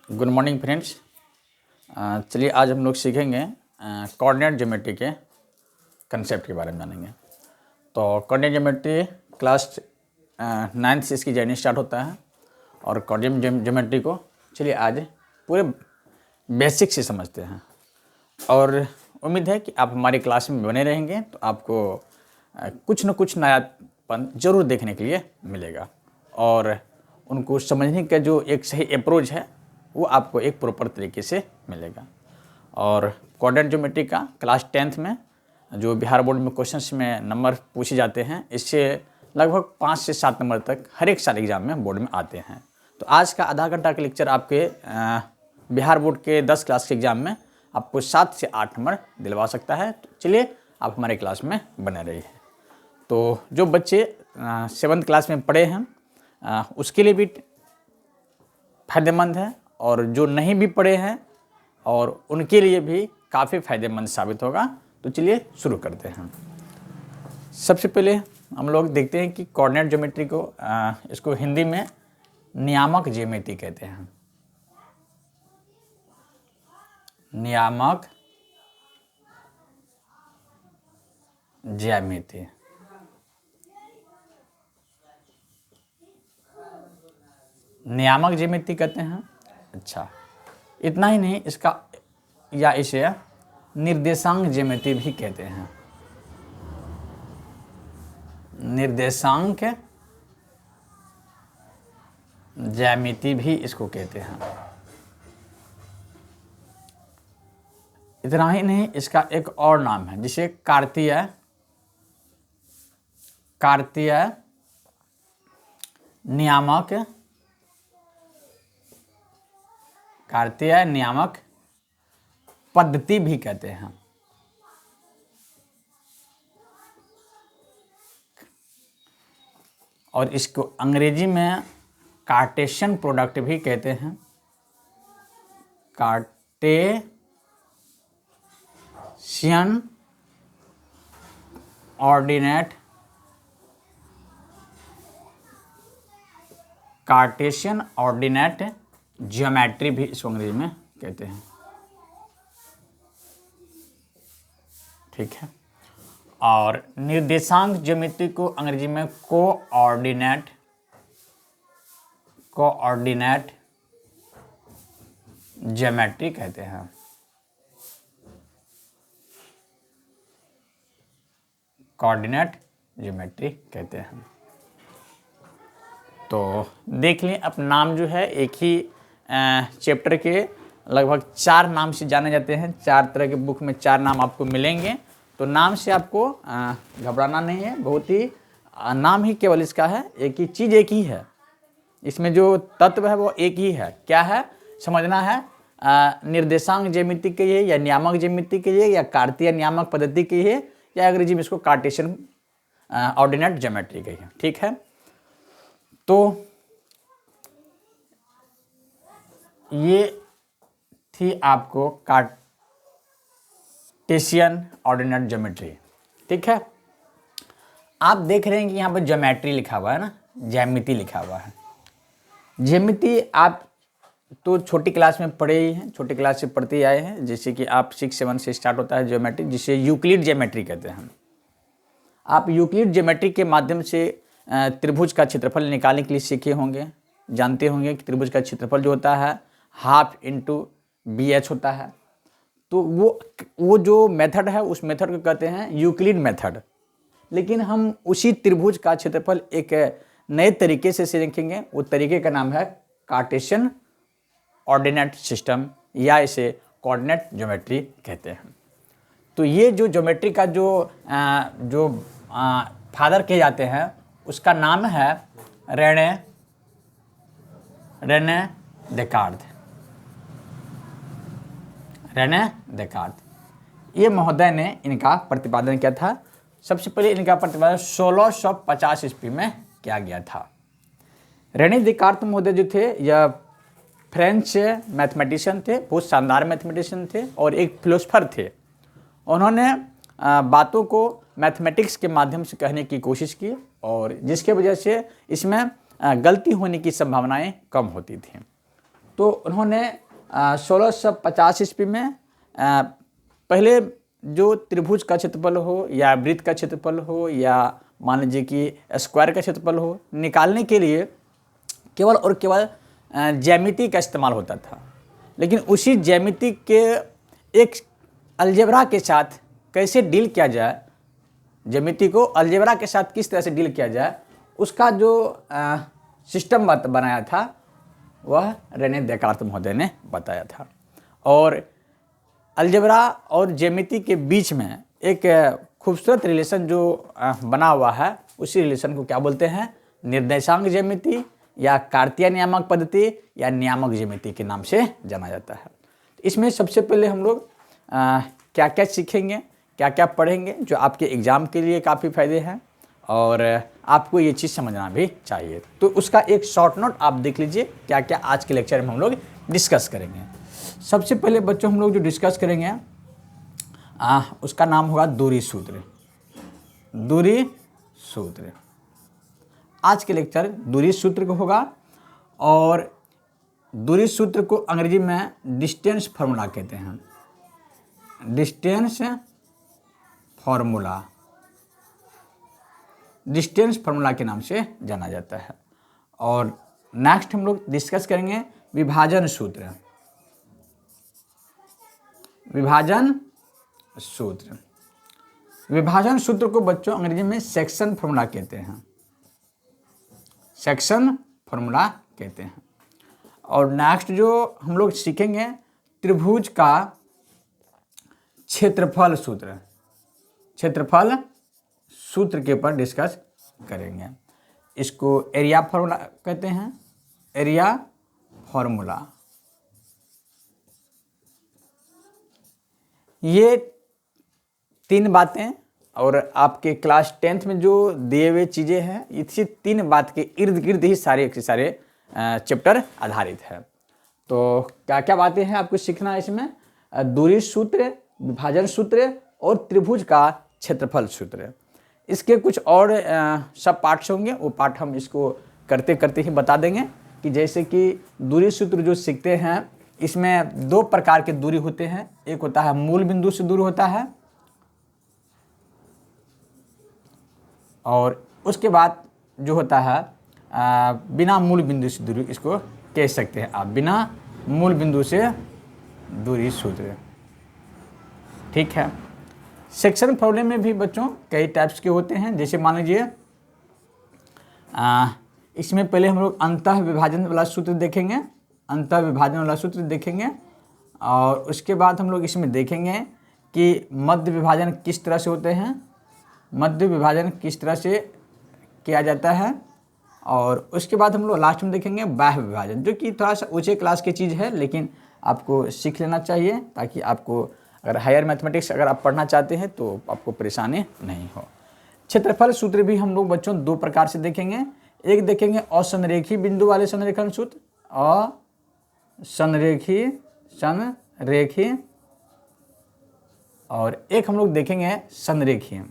Good morning friends. चलिए आज हम लोग सीखेंगे कोऑर्डिनेट ज्योमेट्री के कंसेप्ट के बारे में जानेंगे। तो कोऑर्डिनेट ज्योमेट्री क्लास 9th से इसकी जर्नी स्टार्ट होता है और कोऑर्डिनेट ज्योमेट्री को चलिए आज पूरे बेसिक से समझते हैं और उम्मीद है कि आप हमारी क्लास में बने रहेंगे तो आपको कुछ न कुछ नयापन ज़रूर देखने के लिए मिलेगा और उनको समझने का जो एक सही अप्रोच है वो आपको एक प्रॉपर तरीके से मिलेगा। और कोऑर्डिनेट ज्योमेट्री का क्लास 10th में जो बिहार बोर्ड में क्वेश्चंस में नंबर पूछे जाते हैं, इससे लगभग 5 से 7 नंबर तक हर एक साल एग्जाम में बोर्ड में आते हैं। तो आज का आधा घंटा का लेक्चर आपके बिहार बोर्ड के 10 क्लास के एग्जाम में आपको 7 से 8 नंबर दिलवा सकता है। तो चलिए आप हमारे क्लास में बने रहिए। तो जो बच्चे 7th क्लास में पढ़े हैं उसके लिए भी फ़ायदेमंद है और जो नहीं भी पढ़े हैं और उनके लिए भी काफ़ी फ़ायदेमंद साबित होगा। तो चलिए शुरू करते हैं। सबसे पहले हम लोग देखते हैं कि कोऑर्डिनेट ज्योमेट्री को इसको हिंदी में नियामक ज्यामिति कहते हैं। नियामक ज्यामिति। नियामक ज्यामिति कहते हैं। अच्छा, इतना ही नहीं, इसका या इसे निर्देशांक ज्यामिति भी कहते हैं। निर्देशांक ज्यामिति भी इसको कहते हैं। इतना ही नहीं, इसका एक और नाम है जिसे कार्तीय नियामक पद्धति भी कहते हैं। और इसको अंग्रेजी में कार्टेशियन प्रोडक्ट भी कहते हैं। कार्टेशियन ऑर्डिनेट ज्योमेट्री भी इसको अंग्रेजी में कहते हैं। ठीक है। और निर्देशांक ज्योमेट्री को अंग्रेजी में कोऑर्डिनेट ज्योमेट्री कहते हैं। कोऑर्डिनेट ज्योमेट्री कहते हैं। तो देख लें, अब नाम जो है एक ही चैप्टर के लगभग 4 नाम से जाने जाते हैं। 4 तरह के बुक में 4 नाम आपको मिलेंगे। तो नाम से आपको घबराना नहीं है, बहुत ही नाम ही केवल इसका है, एक ही चीज़ एक ही है, इसमें जो तत्व है वो एक ही है। क्या है समझना है, निर्देशांक ज्यामिति के लिए या नियामक ज्यामिति के लिए या कार्तीय नियामक पद्धति के लिए या अंग्रेजी में इसको कार्टेशियन ऑर्डिनेट ज्योमेट्री कहिए। ठीक है। तो ये थी आपको कार्टेशियन ऑर्डिनेट ज्योमेट्री। ठीक है। आप देख रहे हैं कि यहाँ पर ज्योमेट्री लिखा हुआ है ना, ज्यामिति लिखा हुआ है। ज्यामिति आप तो छोटी क्लास में पढ़े ही हैं, छोटी क्लास से पढ़ते ही आए हैं। जैसे कि आप 6-7 से स्टार्ट होता है ज्योमेट्री, जिसे यूक्लिड ज्योमेट्री कहते हैं। आप यूक्लिड ज्योमेट्री के माध्यम से त्रिभुज का क्षेत्रफल निकालने के लिए सीखे होंगे, जानते होंगे कि त्रिभुज का क्षेत्रफल जो होता है ½ × BH होता है। तो वो जो मेथड है उस मेथड को कहते हैं यूक्लिड मेथड। लेकिन हम उसी त्रिभुज का क्षेत्रफल एक नए तरीके से सीखेंगे। वो तरीके का नाम है कार्टेशियन ऑर्डिनेट सिस्टम या इसे कोऑर्डिनेट ज्योमेट्री कहते हैं। तो ये जो ज्योमेट्री का जो फादर कहे जाते हैं उसका नाम है रेने देकार्त। ये महोदय ने इनका प्रतिपादन किया था। सबसे पहले इनका प्रतिपादन 1650 ईस्वी में किया गया था। रेने देकार्त महोदय जो थे यह फ्रेंच मैथमेटिशियन थे, बहुत शानदार मैथमेटिशियन थे और एक फिलोसफर थे। उन्होंने बातों को मैथमेटिक्स के माध्यम से कहने की कोशिश की और जिसके वजह से इसमें गलती होने की संभावनाएं कम होती थी। तो उन्होंने 1650 ईस्वी में पहले जो त्रिभुज का क्षेत्रफल हो या वृत्त का क्षेत्रफल हो या मान लीजिए कि स्क्वायर का क्षेत्रफल हो, निकालने के लिए केवल और केवल ज्यामिति का इस्तेमाल होता था। लेकिन उसी ज्यामिति के एक अलजेब्रा के साथ कैसे डील किया जाए, ज्यामिति को अलजेब्रा के साथ किस तरह से डील किया जाए, उसका जो सिस्टम बनाया था वह रेने देकार्त महोदय ने बताया था। और अलजेब्रा और ज्यामिति के बीच में एक खूबसूरत रिलेशन जो बना हुआ है, उसी रिलेशन को क्या बोलते हैं, निर्देशांक ज्यामिति या कार्तीय नियामक पद्धति या नियामक ज्यामिति के नाम से जाना जाता है। इसमें सबसे पहले हम लोग क्या क्या सीखेंगे, क्या क्या पढ़ेंगे जो आपके एग्ज़ाम के लिए काफ़ी फ़ायदे हैं और आपको ये चीज़ समझना भी चाहिए। तो उसका एक शॉर्ट नोट आप देख लीजिए, क्या क्या आज के लेक्चर में हम लोग डिस्कस करेंगे। सबसे पहले बच्चों हम लोग जो डिस्कस करेंगे उसका नाम होगा दूरी सूत्र। दूरी सूत्र आज के लेक्चर दूरी सूत्र को होगा, और दूरी सूत्र को अंग्रेजी में डिस्टेंस फार्मूला कहते हैं। डिस्टेंस फार्मूला, डिस्टेंस फार्मूला के नाम से जाना जाता है। और नेक्स्ट हम लोग डिस्कस करेंगे विभाजन सूत्र। विभाजन सूत्र, विभाजन सूत्र को बच्चों अंग्रेजी में सेक्शन फार्मूला कहते हैं। सेक्शन फार्मूला कहते हैं। और नेक्स्ट जो हम लोग सीखेंगे त्रिभुज का क्षेत्रफल सूत्र। क्षेत्रफल सूत्र के ऊपर डिस्कस करेंगे। इसको एरिया फार्मूला कहते हैं। एरिया फार्मूला, ये तीन बातें, और आपके क्लास 10th में जो दिए हुए चीज़ें हैं, इसी तीन बात के इर्द गिर्द ही सारे के सारे चैप्टर आधारित है। तो क्या क्या बातें हैं आपको सीखना है इसमें, दूरी सूत्र, विभाजन सूत्र और त्रिभुज का क्षेत्रफल सूत्र। इसके कुछ और सब पार्ट्स होंगे, वो पार्ट हम इसको करते करते ही बता देंगे। कि जैसे कि दूरी सूत्र जो सीखते हैं, इसमें दो प्रकार के दूरी होते हैं। एक होता है मूल बिंदु से दूर होता है, और उसके बाद जो होता है बिना मूल बिंदु से दूरी, इसको कह सकते हैं आप बिना मूल बिंदु से दूरी सूत्र। ठीक है। सेक्शन फार्मूले में भी बच्चों कई टाइप्स के होते हैं। जैसे मान लीजिए इसमें पहले हम लोग अंतः विभाजन वाला सूत्र देखेंगे, अंतः विभाजन वाला सूत्र देखेंगे, और उसके बाद हम लोग इसमें देखेंगे कि मध्य विभाजन किस तरह से होते हैं, मध्य विभाजन किस तरह से किया जाता है, और उसके बाद हम लोग लास्ट में देखेंगे बाह्य विभाजन, जो कि थोड़ा सा ऊंचे क्लास की चीज़ है, लेकिन आपको सीख लेना चाहिए ताकि आपको अगर हायर मैथमेटिक्स अगर आप पढ़ना चाहते हैं तो आपको परेशानी नहीं हो। क्षेत्रफल सूत्र भी हम लोग बच्चों दो प्रकार से देखेंगे। एक देखेंगे असंरेखी बिंदु वाले संरेखण सूत्र, संरेखी, और एक हम लोग देखेंगे संरेखीय।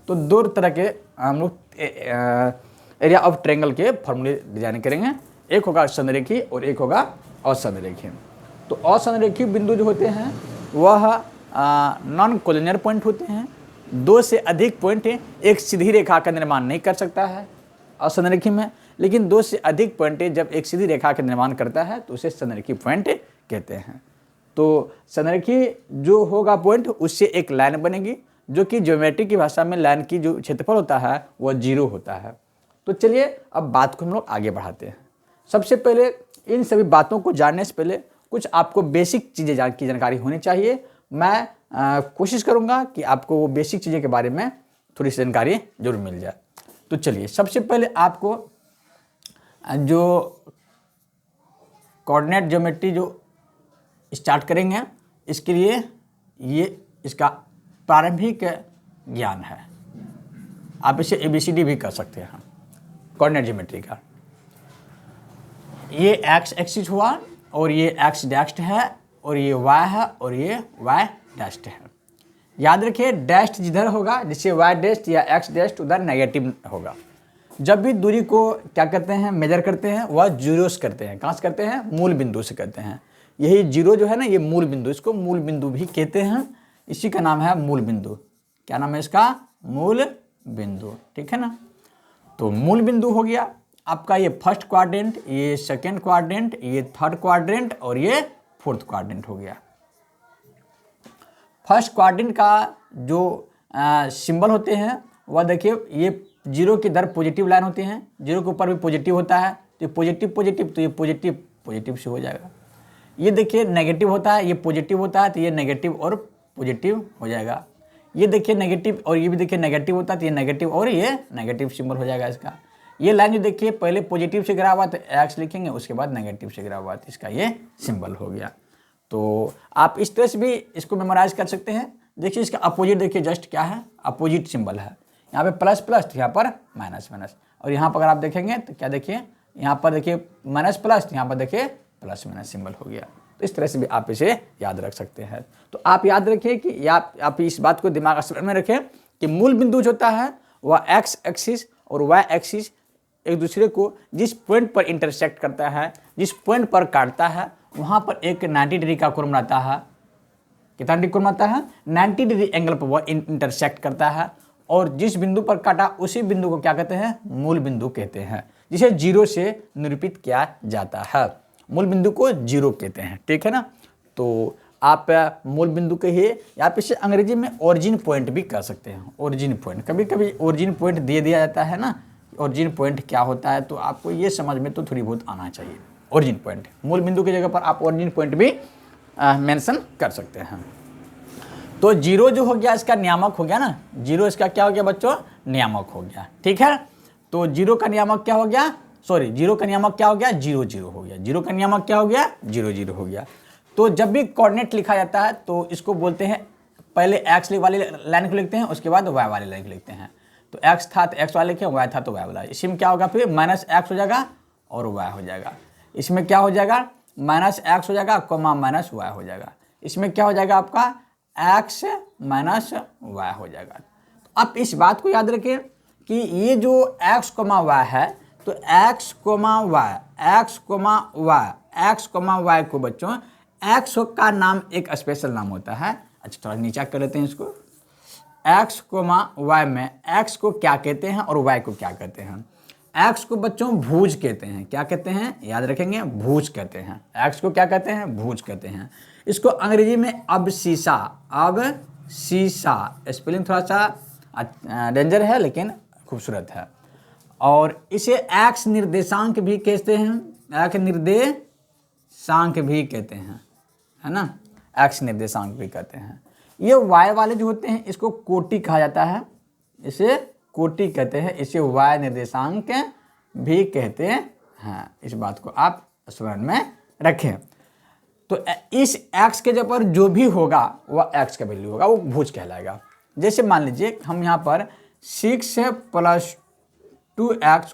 तो दो तरह के हम लोग एरिया ऑफ ट्रायंगल के फॉर्मूले डिजाइन करेंगे। एक होगा संरेखी और एक होगा असंरेखीय। तो असंरेखीय बिंदु जो होते हैं वह नॉन कोलिनियर पॉइंट होते हैं। दो से अधिक पॉइंट एक सीधी रेखा का निर्माण नहीं कर सकता है असंरेखीय में, लेकिन दो से अधिक पॉइंट जब एक सीधी रेखा का निर्माण करता है तो उसे संरेखीय पॉइंट कहते हैं। तो संरेखीय जो होगा पॉइंट, उससे एक लाइन बनेगी, जो कि ज्योमेट्री की भाषा में लाइन की जो क्षेत्रफल होता है वह 0 होता है। तो चलिए अब बात को हम लोग आगे बढ़ाते हैं। सबसे पहले इन सभी बातों को जानने से पहले कुछ आपको बेसिक चीज़ें की जानकारी होनी चाहिए। मैं कोशिश करूंगा कि आपको वो बेसिक चीज़ें के बारे में थोड़ी सी जानकारी जरूर मिल जाए। तो चलिए सबसे पहले आपको जो कोऑर्डिनेट ज्योमेट्री जो स्टार्ट करेंगे, इसके लिए ये इसका प्रारंभिक ज्ञान है। आप इसे ABCD भी कर सकते हैं कोऑर्डिनेट ज्योमेट्री का। ये एक्स एक्सिस हुआ, और ये एक्स डैश्ड है, और ये वाई है, और ये वाई डैश्ड है। याद रखिए डैश्ड जिधर होगा, जैसे वाई डैश्ड या एक्स डैश्ड, उधर नेगेटिव होगा। जब भी दूरी को क्या करते हैं, मेजर करते हैं, वह जीरो से करते हैं। कहाँ से करते हैं? मूल बिंदु से करते हैं। यही जीरो जो है ना, ये मूल बिंदु, इसको मूल बिंदु भी कहते हैं। इसी का नाम है मूल बिंदु। क्या नाम है इसका? मूल बिंदु। ठीक है ना। तो मूल बिंदु हो गया आपका ये फर्स्ट क्वाड्रेंट, ये सेकेंड क्वाड्रेंट, ये थर्ड क्वाड्रेंट और ये फोर्थ क्वाड्रेंट हो गया। फर्स्ट क्वाड्रेंट का जो सिंबल होते हैं वह देखिए, ये जीरो की दर पॉजिटिव लाइन होती हैं, जीरो के ऊपर भी पॉजिटिव होता है, तो ये पॉजिटिव पॉजिटिव, तो ये पॉजिटिव पॉजिटिव से हो जाएगा। ये देखिए नेगेटिव होता है, ये पॉजिटिव होता है, तो ये नेगेटिव और पॉजिटिव हो जाएगा। ये देखिए नेगेटिव और ये भी देखिए नेगेटिव होता है, तो ये नेगेटिव और ये नेगेटिव सिंबल हो जाएगा इसका। ये लाइन जो देखिए पहले पॉजिटिव से गिरा हुआ तो एक्स लिखेंगे, उसके बाद नेगेटिव से गिरा हुआ तो इसका ये सिंबल हो गया। तो आप इस तरह से भी इसको मेमोराइज कर सकते हैं। देखिए इसका अपोजिट देखिए जस्ट क्या है, अपोजिट सिंबल है। यहाँ पे प्लस प्लस, तो यहाँ पर माइनस माइनस, और यहाँ पर अगर आप देखेंगे तो क्या देखिए, यहाँ पर देखिए माइनस प्लस, यहाँ पर देखिए प्लस माइनस सिंबल हो गया। तो इस तरह से भी आप इसे याद रख सकते हैं। तो आप याद रखिए कि आप इस बात को दिमाग में रखें कि मूल बिंदु जो होता है वह एक्स एक्सिस और वाई एक्सिस एक दूसरे को जिस पॉइंट पर इंटरसेक्ट करता है, जिस पॉइंट पर काटता है, वहाँ पर एक 90 डिग्री का कोण बनाता है। कितना डिग्री कोण बनाता है? 90 डिग्री एंगल पर वह इंटरसेक्ट करता है। और जिस बिंदु पर काटा उसी बिंदु को क्या कहते हैं? मूल बिंदु कहते हैं, जिसे जीरो से निरूपित किया जाता है। मूल बिंदु को जीरो कहते हैं। ठीक है ना। तो आप मूल बिंदु कहिए, या आप इसे अंग्रेजी में ओरिजिन पॉइंट भी कह सकते हैं। ओरिजिन पॉइंट, कभी कभी ओरिजिन पॉइंट दे दिया जाता है ना, ओरिजिन पॉइंट क्या होता है, तो आपको ये समझ में तो थोड़ी बहुत आना चाहिए। ओरिजिन पॉइंट, मूल बिंदु की जगह पर आप ओरिजिन पॉइंट भी मेंशन कर सकते हैं। तो जीरो जो हो गया इसका नियामक हो गया ना, जीरो इसका क्या हो गया बच्चों? नियामक हो गया। ठीक है। तो जीरो का नियामक क्या हो गया? जीरो का नियामक क्या हो गया? जीरो जीरो हो गया। जीरो का नियामक क्या हो गया? जीरो जीरो हो गया। तो जब भी कोऑर्डिनेट लिखा जाता है तो इसको बोलते हैं, पहले एक्स वाली लाइन को लिखते हैं, उसके बाद वाई वाली लाइन को लिखते हैं। तो एक्स था तो एक्स वाला लिखे, वाई था तो वाई वाला। इसमें क्या होगा फिर? माइनस एक्स हो जाएगा और वाई हो जाएगा। इसमें क्या हो जाएगा? माइनस एक्स हो जाएगा, कोमा माइनस वाई हो जाएगा। इसमें क्या हो जाएगा आपका? एक्स माइनस वाई हो जाएगा। तो आप इस बात को याद रखें कि ये जो एक्स कोमा वाई है, तो X comma Y, X comma Y, X comma Y को बच्चों, एक्स का नाम एक स्पेशल नाम होता है। अच्छा थोड़ा नीचा कर लेते हैं इसको। एक्स कोमा वाई में एक्स को क्या कहते हैं और वाई को क्या कहते हैं? एक्स को बच्चों भुज कहते हैं। क्या कहते हैं? याद रखेंगे, भुज कहते हैं। एक्स को क्या कहते हैं? भुज कहते हैं। इसको अंग्रेजी में अबसीसा, स्पेलिंग थोड़ा सा डेंजर है लेकिन खूबसूरत है। और इसे एक्स निर्देशांक भी कहते हैं, एक्स निर्देशांक भी कहते हैं, है ना। एक्स निर्देशांक भी कहते हैं। ये वाई वाले जो होते हैं इसको कोटि कहा जाता है, इसे कोटि कहते हैं, इसे वाई निर्देशांक भी कहते हैं। इस बात को आप स्मरण में रखें। तो इस x के जगह पर जो भी होगा वह x का वैल्यू होगा, वो भुज कहलाएगा। जैसे मान लीजिए हम यहाँ पर 6 + 2x,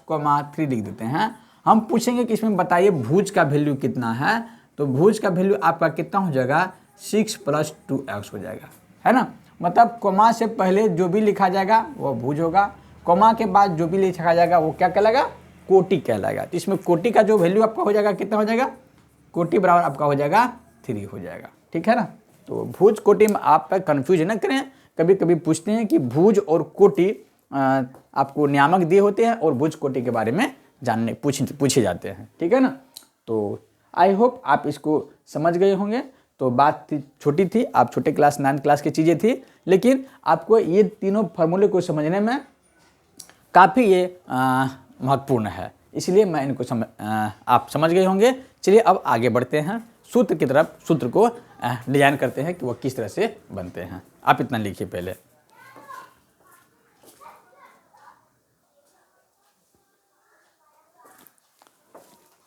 3 लिख देते हैं। हम पूछेंगे कि इसमें बताइए भुज का वैल्यू कितना है, तो भुज का वैल्यू आपका कितना हो जाएगा? 6 + 2x हो जाएगा, है ना। मतलब कोमा से पहले जो भी लिखा जाएगा वो भुज होगा, कोमा के बाद जो भी लिखा जाएगा वो क्या कहलाएगा? कोटि कहलाएगा। तो इसमें कोटि का जो वैल्यू आपका हो जाएगा कितना हो जाएगा? कोटि बराबर आपका हो जाएगा 3 हो जाएगा। ठीक है ना। तो भुज कोटि में आप कंफ्यूज न करें। कभी कभी पूछते हैं कि भुज और कोटि आपको नियामक दिए होते हैं और भुज कोटि के बारे में जानने पूछे जाते हैं। ठीक है ना। तो आई होप आप इसको समझ गए होंगे। तो बात छोटी थी, आप छोटे क्लास 9 क्लास की चीज़ें थी, लेकिन आपको ये तीनों फार्मूले को समझने में काफ़ी ये महत्वपूर्ण है, इसलिए मैं इनको आप समझ गए होंगे। चलिए अब आगे बढ़ते हैं सूत्र की तरफ, सूत्र को डिजाइन करते हैं कि वो किस तरह से बनते हैं। आप इतना लिखिए पहले।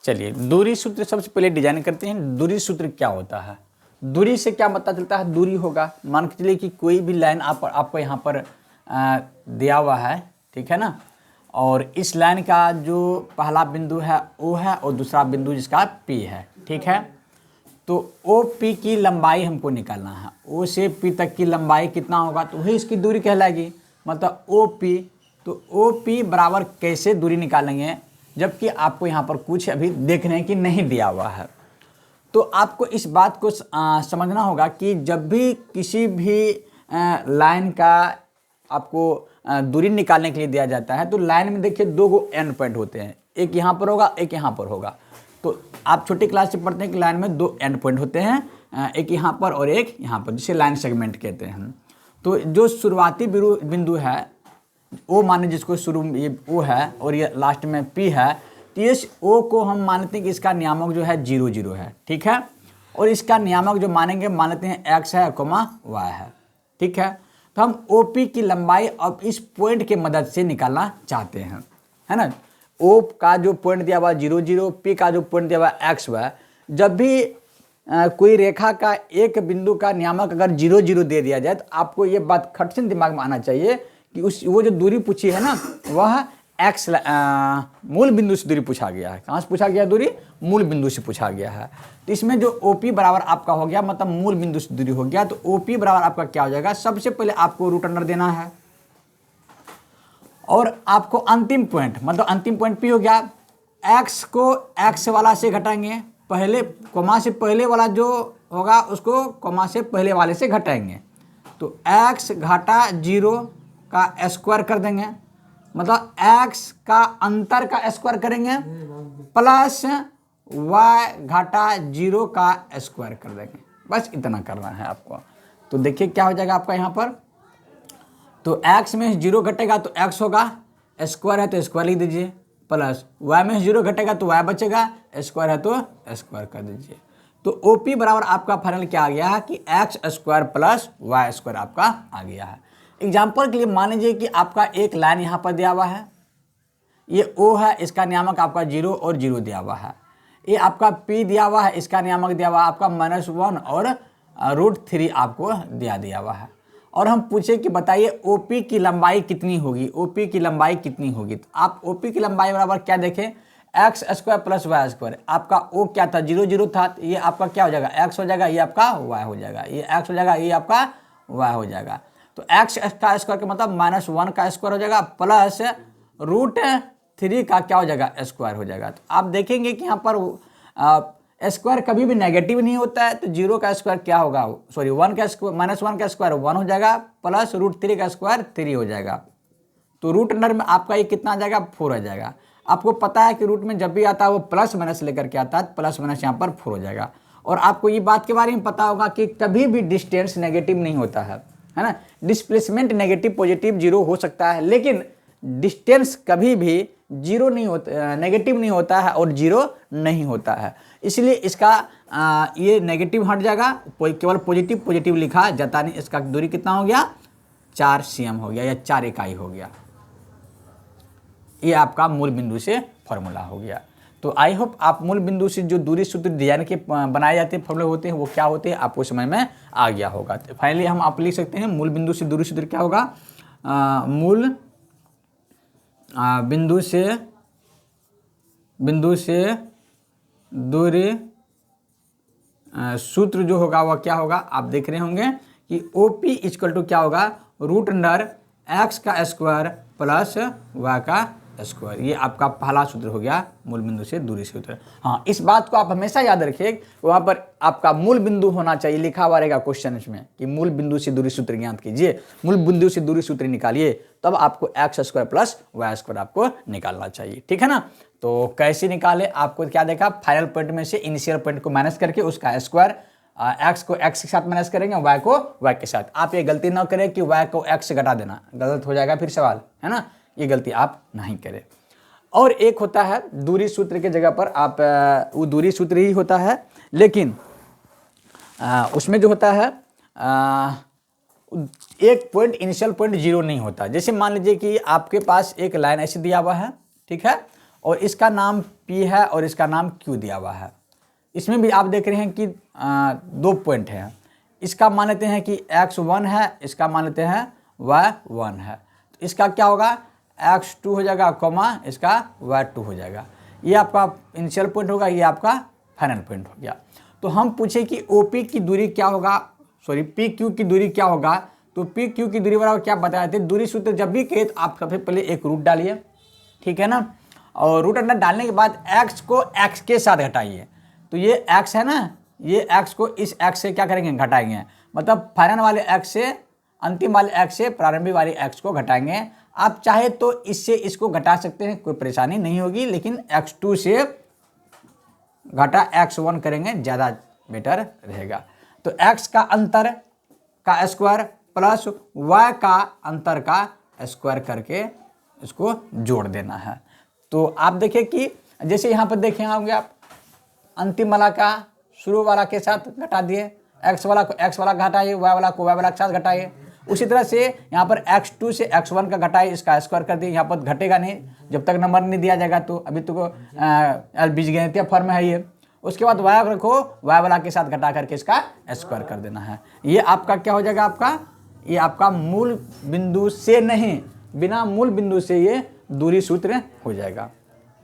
चलिए दूरी सूत्र सबसे पहले डिजाइन करते हैं। दूरी सूत्र क्या होता है? दूरी से क्या पता चलता है? दूरी होगा, मान के चलिए कि कोई भी लाइन आपको यहाँ पर दिया हुआ है, ठीक है ना। और इस लाइन का जो पहला बिंदु है O है और दूसरा बिंदु जिसका P है, ठीक है। तो OP की लंबाई हमको निकालना है। O से P तक की लंबाई कितना होगा तो वही इसकी दूरी कहलाएगी। मतलब OP तो ओ पी बराबर कैसे दूरी निकालेंगे, जबकि आपको यहाँ पर कुछ अभी देखने की नहीं दिया हुआ है। तो आपको इस बात को समझना होगा कि जब भी किसी भी लाइन का आपको दूरी निकालने के लिए दिया जाता है, तो लाइन में देखिए दो गो एंड पॉइंट होते हैं, एक यहाँ पर होगा, एक यहाँ पर होगा। तो आप छोटी क्लास से पढ़ते हैं कि लाइन में दो एंड पॉइंट होते हैं, एक यहाँ पर और एक यहाँ पर, जिसे लाइन सेगमेंट कहते हैं। तो जो शुरुआती बिंदु है ओ माने, जिसको शुरू ये ओ है और ये लास्ट में पी है, तो इस ओ को हम मानते हैं कि इसका नियामक जो है 0 0 है, ठीक है। और इसका नियामक जो मानेंगे मानते हैं x है कोमा y है, ठीक है। तो हम ओ पी की लंबाई अब इस पॉइंट के मदद से निकालना चाहते हैं, है ना। ओ का जो पॉइंट दिया हुआ 0 0, पी का जो पॉइंट दिया हुआ x y, जब भी कोई रेखा का एक बिंदु का नियामक अगर 0 0 दे दिया जाए, तो आपको ये बात खट से दिमाग में आना चाहिए कि वो जो दूरी पूछी है ना, वह एक्स मूल बिंदु से दूरी पूछा गया है। कहाँ से पूछा गया दूरी? मूल बिंदु से पूछा गया है। तो इसमें जो OP बराबर आपका हो गया, मतलब मूल बिंदु से दूरी हो गया, तो OP बराबर आपका क्या हो जाएगा? सबसे पहले आपको रूट अंडर देना है और आपको अंतिम पॉइंट, मतलब अंतिम पॉइंट P हो गया। x को x वाला से घटाएंगे, पहले कोमा से पहले वाला जो होगा उसको कोमा से पहले वाले से घटाएंगे, तो x घटा 0 का स्क्वायर कर देंगे, मतलब x का अंतर का स्क्वायर करेंगे, प्लस y घटा 0 का स्क्वायर कर देंगे। बस इतना करना है आपको। तो देखिए क्या हो जाएगा आपका यहाँ पर, तो x में 0 घटेगा तो x होगा, स्क्वायर है तो स्क्वायर लिख दीजिए, प्लस y में 0 घटेगा तो y बचेगा, स्क्वायर है तो स्क्वायर कर दीजिए। तो OP बराबर आपका फाइनल क्या आ गया है कि x square plus y square आपका आ गया है। एग्जाम्पल के लिए मान लीजिए कि आपका एक लाइन यहाँ पर दिया हुआ है, ये O है, इसका नियामक आपका 0 और 0 दिया हुआ है। ये आपका P दिया हुआ है, इसका नियामक दिया हुआ है आपका -1 और √3 आपको दिया हुआ है। और हम पूछे कि बताइए OP की लंबाई कितनी होगी, OP की लंबाई कितनी होगी। तो आप OP की लंबाई बराबर क्या देखें, x square plus y square. आपका O क्या था, 0 0 था, तो ये आपका क्या हो जाएगा, x हो जाएगा, ये आपका y हो जाएगा, ये x हो जाएगा, ये आपका y हो जाएगा। तो x का स्क्वायर का मतलब -1 का स्क्वायर हो जाएगा, प्लस √3 का क्या हो जाएगा, स्क्वायर हो जाएगा। तो आप देखेंगे कि यहाँ पर स्क्वायर कभी भी नेगेटिव नहीं होता है, तो 0 का स्क्वायर क्या होगा, सॉरी 1 का स्क्वायर, -1 का स्क्वायर 1 हो जाएगा, प्लस √3 का स्क्वायर 3 हो जाएगा। तो रूट अंडर में आपका ये कितना आ जाएगा, 4 आ जाएगा। आपको पता है कि रूट में जब भी आता है वो प्लस माइनस लेकर के आता है, प्लस माइनस यहाँ पर 4 हो जाएगा। और आपको ये बात के बारे में पता होगा कि कभी भी डिस्टेंस नेगेटिव नहीं होता है ना। डिस्प्लेसमेंट नेगेटिव पॉजिटिव 0 हो सकता है, लेकिन डिस्टेंस कभी भी 0 नहीं होता, नेगेटिव नहीं होता है और 0 नहीं होता है। इसलिए इसका ये नेगेटिव हट जाएगा, केवल पॉजिटिव पॉजिटिव लिखा जाता नहीं। इसका दूरी कितना हो गया, 4 cm हो गया या 4 इकाई हो गया। ये आपका मूल बिंदु से फॉर्मूला हो गया। तो आई होप आप मूल बिंदु से जो दूरी सूत्र डिजाइन के बनाए जाते हैं, फॉर्मूले होते हैं, वो क्या होते हैं आपको समझ में आ गया होगा। तो फाइनली हम आप लिख सकते हैं मूल बिंदु से दूरी सूत्र क्या होगा, मूल बिंदु से दूरी सूत्र जो होगा वह क्या होगा, आप देख रहे होंगे कि OP इक्वल टू क्या होगा, √x का स्क्वायर प्लस y का स्क्वायर। ये आपका पहला सूत्र हो गया मूल बिंदु से दूरी सूत्र। हाँ, इस बात को आप हमेशा याद रखिए, वहाँ पर आपका मूल बिंदु होना चाहिए, लिखा हुआ रहेगा क्वेश्चन में कि मूल बिंदु से दूरी सूत्र ज्ञात कीजिए, मूल बिंदु से दूरी सूत्र निकालिए, तब आपको x square plus y square आपको निकालना चाहिए, ठीक है ना। तो कैसे निकाले, आपको क्या देखा, फाइनल पॉइंट में से इनिशियल पॉइंट को माइनस करके उसका स्क्वायर, x को x के साथ माइनस करेंगे, y को y के साथ। आप ये गलती ना करें कि y को x से घटा देना, गलत हो जाएगा फिर सवाल, है ना, ये गलती आप नहीं करें। और एक होता है दूरी सूत्र के जगह पर आप वो दूरी सूत्र ही होता है, लेकिन उसमें जो होता है एक पॉइंट इनिशियल पॉइंट 0 नहीं होता। जैसे मान लीजिए कि आपके पास एक लाइन ऐसे दिया हुआ है, ठीक है, और इसका नाम P है और इसका नाम Q दिया हुआ है। इसमें भी आप देख रहे हैं कि 2 पॉइंट हैं, इसका मान लेते हैं कि x1 है, इसका मान लेते हैं y1 है। तो इसका क्या होगा, x2 हो जाएगा, कॉमा इसका y2 हो जाएगा। ये आपका इनिशियल पॉइंट होगा, ये आपका फाइनल पॉइंट हो गया। तो हम पूछे कि OP की दूरी क्या होगा, सॉरी PQ की दूरी क्या होगा, तो पी क्यू की दूरी बराबर क्या बताए थे, दूरी सूत्र जब भी कहे तो आप सबसे पहले एक रूट डालिए, ठीक है ना, और रूट अंडर डालने के बाद x को x के साथ घटाइए। तो ये x है ना, ये x को इस x से क्या करेंगे, घटाएंगे, मतलब फाइनल वाले x से अंतिम वाले x से प्रारंभिक वाले x को घटाएंगे। आप चाहे तो इससे इसको घटा सकते हैं, कोई परेशानी नहीं होगी, लेकिन x2 से घटा x1 करेंगे, ज़्यादा बेटर रहेगा। तो x का अंतर का स्क्वायर प्लस y का अंतर का स्क्वायर करके इसको जोड़ देना है। तो आप देखिए कि जैसे यहाँ पर देखें होंगे आप, अंतिम वाला का शुरू वाला के साथ घटा दिए, x वाला को x वाला घटाइए, y वाला को y वाला के साथ घटाइए। उसी तरह से यहाँ पर x2 से x1 का घटाइए, इसका स्क्वायर कर दिए। यहाँ पर घटेगा नहीं जब तक नंबर नहीं दिया जाएगा, तो अभी तो बीजगणितीय फॉर्म है ये। उसके बाद y रखो, y वाला के साथ घटा करके इसका स्क्वायर कर देना है। ये आपका क्या हो जाएगा, आपका ये आपका मूल बिंदु से नहीं, बिना मूल बिंदु से ये दूरी सूत्र हो जाएगा।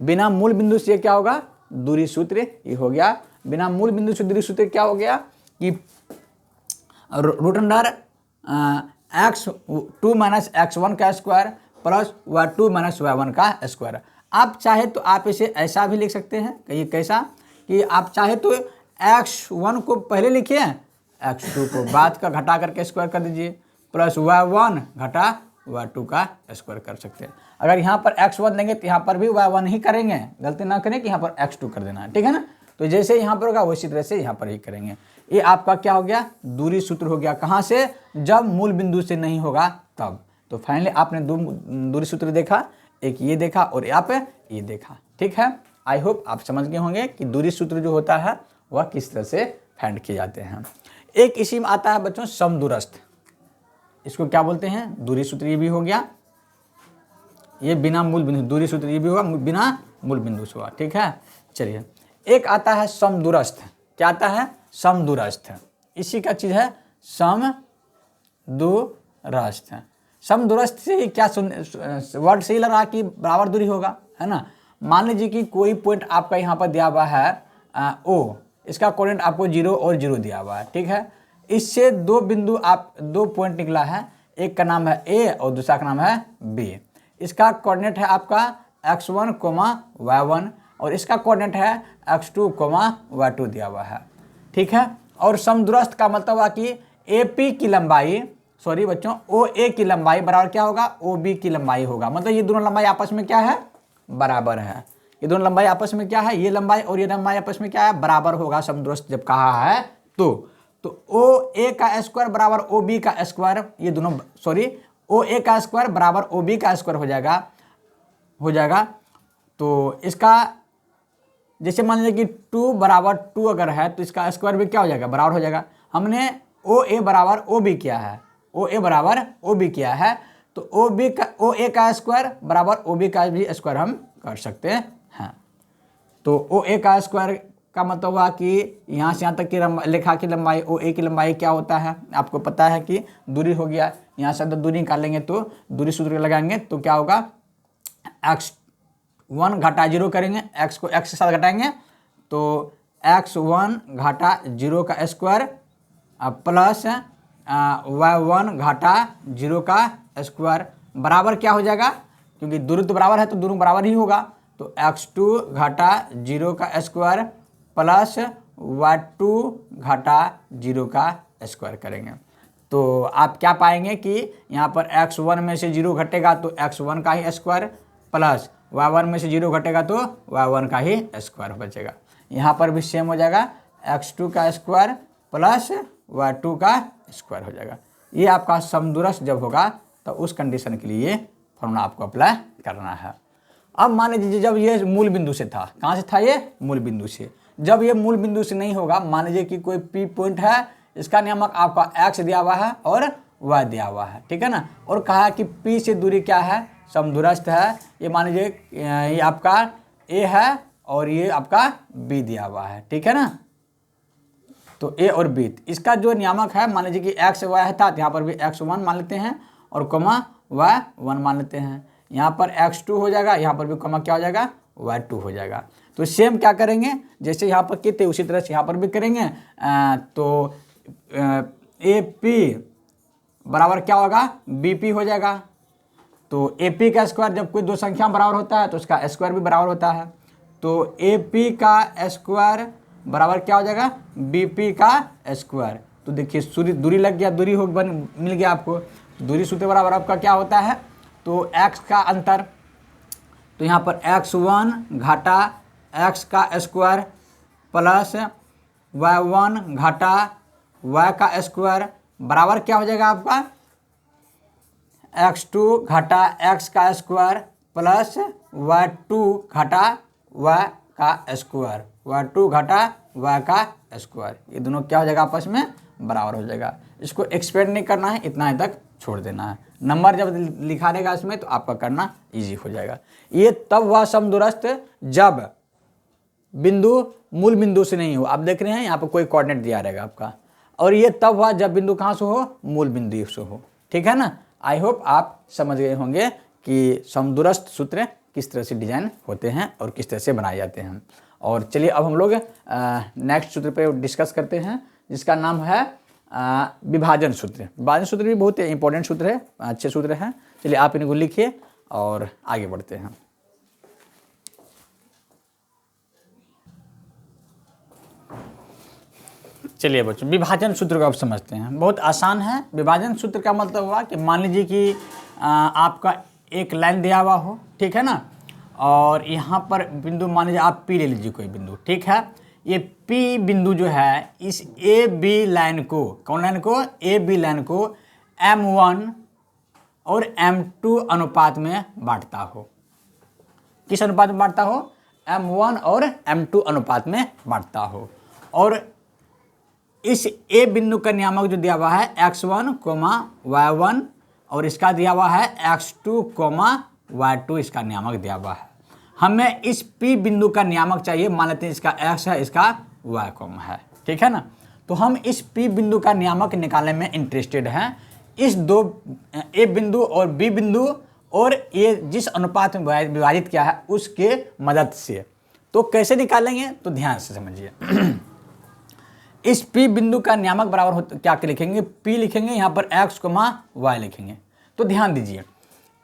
बिना मूल बिंदु से क्या होगा, दूरी सूत्र ये हो गया। बिना मूल बिंदु से दूरी सूत्र क्या हो गया कि root under x2 minus x1 का square plus y2 minus y1 का स्क्वायर। आप चाहे तो आप इसे ऐसा भी लिख सकते हैं, कहिए कैसा, कि आप चाहे तो x1 को पहले लिखिए, x2 को बाद का घटा करके स्क्वायर कर दीजिए, प्लस y1 घटा y2 का स्क्वायर कर सकते हैं। अगर यहाँ पर x1 देंगे तो यहाँ पर भी y1 ही करेंगे, गलती ना करें कि यहाँ पर x2 कर देना है, ठीक है ना। तो जैसे यहाँ पर होगा उसी तरह से यहाँ पर ही करेंगे। ये आपका क्या हो गया, दूरी सूत्र हो गया। कहाँ से, जब मूल बिंदु से नहीं होगा तब। तो फाइनली आपने दो दूरी सूत्र देखा, एक ये देखा और यहाँ पे ये देखा, ठीक है। आई होप आप समझ गए होंगे कि दूरी सूत्र जो होता है वह किस तरह से फाइंड किए जाते हैं। एक इसी में आता है बच्चों समदूरस्थ, इसको क्या बोलते हैं, दूरी सूत्र ये भी हो गया, ये बिना मूल बिंदु, दूरी सूत्र ये भी होगा बिना मूल बिंदु से हुआ, ठीक है। चलिए एक आता है समदूरस्थ, क्या आता है, समदूरस्थ, इसी का चीज है समदूरस्थ। समदूरस्थ से क्या वर्ड से ही लगा कि बराबर दूरी होगा, है ना। मान लीजिए कि कोई पॉइंट आपका यहाँ पर दिया हुआ है O, इसका कोऑर्डिनेट आपको 0 और 0 दिया हुआ है, ठीक है। इससे दो बिंदु आप दो पॉइंट निकला है, एक का नाम है A और दूसरा का नाम है B। इसका कोऑर्डिनेट है आपका x1, y1 और इसका कोऑर्डिनेट है x2, y2 दिया हुआ है, ठीक है। और समदूरस्थ का मतलब हुआ कि AP की लंबाई, सॉरी बच्चों, OA की लंबाई बराबर क्या होगा, OB की लंबाई होगा। मतलब ये दोनों लंबाई आपस में क्या है, बराबर है। ये दोनों लंबाई आपस में क्या है, ये लंबाई और ये लंबाई आपस में क्या है, बराबर होगा। समदूरस्थ जब कहा है तो OA का स्क्वायर बराबर OB का स्क्वायर, ये दोनों सॉरी OA का स्क्वायर बराबर OB का स्क्वायर हो जाएगा। तो इसका जैसे मान लीजिए कि 2 बराबर 2 अगर है तो इसका स्क्वायर भी क्या हो जाएगा, बराबर हो जाएगा। हमने OA बराबर OB किया है, OA बराबर OB किया है, तो OA का स्क्वायर बराबर OB का भी स्क्वायर हम कर सकते हैं। तो OA का स्क्वायर का मतलब हुआ कि यहाँ से यहाँ तक की रेखा की लंबाई, OA की लंबाई क्या होता है, आपको पता है कि दूरी हो गया। यहाँ से अंदर दूरी निकालेंगे तो दूरी सूत्र लगाएंगे तो क्या होगा, x1 घटा 0 करेंगे, x को x के साथ घटाएंगे तो x1 घटा 0 का स्क्वायर प्लस y1 घटा 0 का स्क्वायर बराबर क्या हो जाएगा, क्योंकि दूरी तो बराबर है तो दोनों बराबर ही होगा। तो x2 घटा 0 का स्क्वायर प्लस y2 घटा 0 का स्क्वायर करेंगे तो आप क्या पाएंगे कि यहाँ पर x1 में से 0 घटेगा तो x1 का ही स्क्वायर प्लस y1 में से 0 घटेगा तो y1 का ही स्क्वायर बचेगा। यहाँ पर भी सेम हो जाएगा, x2 का स्क्वायर प्लस y2 का स्क्वायर हो जाएगा। ये आपका समदूरस्थ जब होगा तो उस कंडीशन के लिए फॉर्मूला आपको अप्लाई करना है। अब मान लीजिए जब ये मूल बिंदु से था, कहाँ से था ये, मूल बिंदु से। जब ये मूल बिंदु से नहीं होगा, मान लीजिए कि कोई P पॉइंट है, इसका नियामक आपका x दिया हुआ है और y दिया हुआ है, ठीक है ना। और कहा कि P से दूरी क्या है, समदूरस्थ है। ये मान लीजिए ये आपका A है और ये आपका B दिया हुआ है, ठीक है ना। तो A और B, इसका जो नियामक है, मान लीजिए कि x y था तो यहाँ पर भी x1 मान लेते हैं और y1 मान लेते हैं। यहाँ पर x2 हो जाएगा, यहाँ पर भी क्या हो जाएगा, y2 हो जाएगा। तो सेम क्या करेंगे, जैसे यहाँ पर किए थे उसी तरह से यहाँ पर भी करेंगे। तो AP बराबर क्या होगा, बीपी हो जाएगा। तो एपी का स्क्वायर, जब कोई दो संख्या बराबर होता है तो उसका स्क्वायर भी बराबर होता है। तो एपी का स्क्वायर बराबर क्या हो जाएगा, बीपी का स्क्वायर। तो देखिए दूरी लग गया, दूरी हो मिल गया आपको। दूरी सूत्र बराबर आपका क्या होता है, तो x का अंतर, तो यहाँ पर x1 घाटा x का स्क्वायर प्लस y1 घाटा y का स्क्वायर बराबर क्या हो जाएगा आपका, x2 घाटा x का स्क्वायर प्लस y2 घाटा y का स्क्वायर, y2 घाटा y का स्क्वायर। ये दोनों क्या हो जाएगा, आपस में बराबर हो जाएगा। इसको एक्सपेंड नहीं करना है, इतना ही तक छोड़ देना है। नंबर जब लिखा रहेगा इसमें तो आपका करना इजी हो जाएगा। ये तब हुआ समदूरस्थ जब बिंदु मूल बिंदु से नहीं हो। आप देख रहे हैं यहाँ पर कोई कोऑर्डिनेट दिया रहेगा आपका। और ये तब हुआ जब बिंदु कहाँ से हो, मूल बिंदु से हो। ठीक है ना। आई होप आप समझ गए होंगे कि समदूरस्थ सूत्र किस तरह से डिजाइन होते हैं और किस तरह से बनाए जाते हैं। और चलिए अब हम लोग नेक्स्ट सूत्र पे डिस्कस करते हैं, जिसका नाम है विभाजन सूत्र। विभाजन सूत्र भी बहुत इंपॉर्टेंट सूत्र है, अच्छे सूत्र हैं। चलिए आप इनको लिखिए और आगे बढ़ते हैं। चलिए बच्चों, विभाजन सूत्र को आप समझते हैं, बहुत आसान है। विभाजन सूत्र का मतलब हुआ कि मान लीजिए कि आपका एक लाइन दिया हुआ हो, ठीक है ना, और यहाँ पर बिंदु मान लीजिए आप पी ले लीजिए कोई बिंदु, ठीक है। ये पी बिंदु जो है इस ए बी लाइन को, कौन लाइन को, ए बी लाइन को M1 और M2 अनुपात में बांटता हो। किस अनुपात में बांटता हो, M1 और M2 अनुपात में बांटता हो। और इस ए बिंदु का नियामक जो दिया हुआ है x1, y1 और इसका दिया हुआ है x2, y2 इसका नियामक दिया हुआ है। हमें इस P बिंदु का नियामक चाहिए, मान लेते हैं इसका x है, इसका y है, ठीक है ना। तो हम इस P बिंदु का नियामक निकालने में इंटरेस्टेड हैं, इस दो ए बिंदु और बी बिंदु और ये जिस अनुपात में विभाजित किया है उसके मदद से। तो कैसे निकालेंगे, तो ध्यान से समझिए। इस P बिंदु का नियामक बराबर हो क्या लिखेंगे, P लिखेंगे, यहाँ पर x, y लिखेंगे। तो ध्यान दीजिए,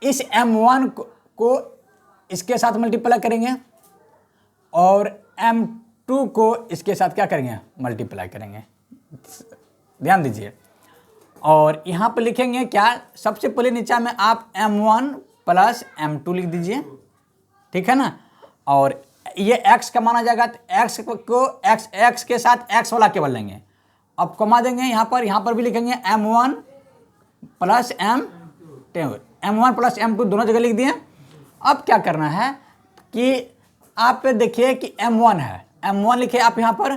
इस M1 को इसके साथ मल्टीप्लाई करेंगे और M2 को इसके साथ क्या करेंगे, मल्टीप्लाई करेंगे। ध्यान दीजिए, और यहाँ पर लिखेंगे क्या, सबसे पहले नीचे में आप M1 प्लस M2 लिख दीजिए, ठीक है ना। और ये x का माना जाएगा, तो x को x के साथ x वाला केवल लेंगे। अब कमा देंगे, यहाँ पर भी लिखेंगे M1 प्लस M2 दोनों जगह लिख दिए। अब क्या करना है कि आप देखिए कि M1 है, M1 लिखे आप यहाँ पर,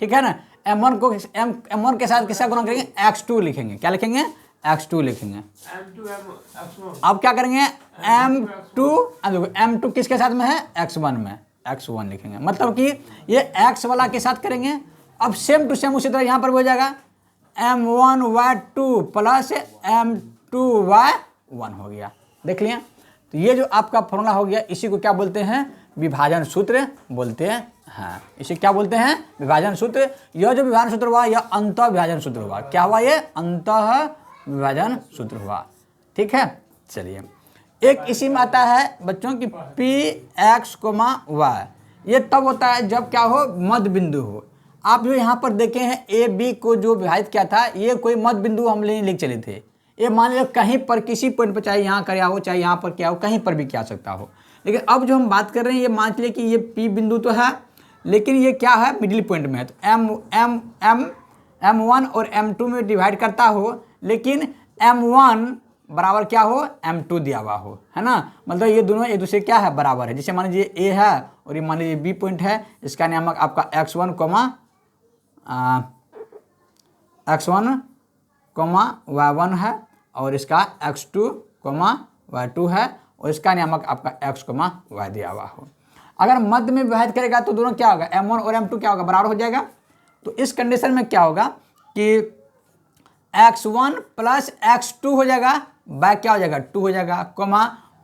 ठीक है ना। M1 के साथ किसका गुणा करेंगे, x2 लिखेंगे। क्या लिखेंगे, x2 लिखेंगे। अब क्या करेंगे, M2 किसके साथ में है, x1 में, x1 लिखेंगे। मतलब कि ये x वाला के साथ करेंगे। अब सेम टू सेम उसी तरह यहाँ पर हो जाएगा M1y2 प्लस M2y1 हो गया। देख लिया, तो ये जो आपका फॉर्मूला हो गया, इसी को क्या बोलते हैं, विभाजन सूत्र बोलते हैं। हाँ, इसे क्या बोलते हैं, विभाजन सूत्र। यह जो विभाजन सूत्र हुआ यह अंतः विभाजन सूत्र हुआ। क्या हुआ, ये अंतः विभाजन सूत्र हुआ, ठीक है। चलिए, एक इसी में आता है बच्चों की P x, y। ये तब होता है जब क्या हो, मध्य बिंदु हो। आप जो यहाँ पर देखे हैं ए बी को जो विभाजित किया था, ये कोई मध्य बिंदु हम लिख चले थे। ये मान लीजिए कहीं पर किसी पॉइंट पर, चाहे यहाँ किया हो चाहे यहाँ पर किया हो, कहीं पर भी किया सकता हो। लेकिन अब जो हम बात कर रहे हैं, ये मान लीजिए कि ये P बिंदु तो है, लेकिन ये क्या है, मिडिल पॉइंट में है। तो M1 और M2 में डिवाइड करता हो, लेकिन M1 बराबर क्या हो, M2 दिया हुआ हो, है ना। मतलब ये दोनों एक दूसरे क्या है, बराबर है। जैसे मान लीजिए A है और ये मान लीजिए B पॉइंट है, इसका नियामक आपका x1, y1 है और इसका x2, y2 है और इसका नियामक आपका x, y दिया हुआ हो। अगर मध्य में विभाजित करेगा तो दोनों क्या होगा, M1 और M2 क्या होगा, बराबर हो जाएगा। तो इस कंडीशन में क्या होगा कि x1 प्लस x2 हो जाएगा, बाय क्या हो जाएगा, 2 हो जाएगा,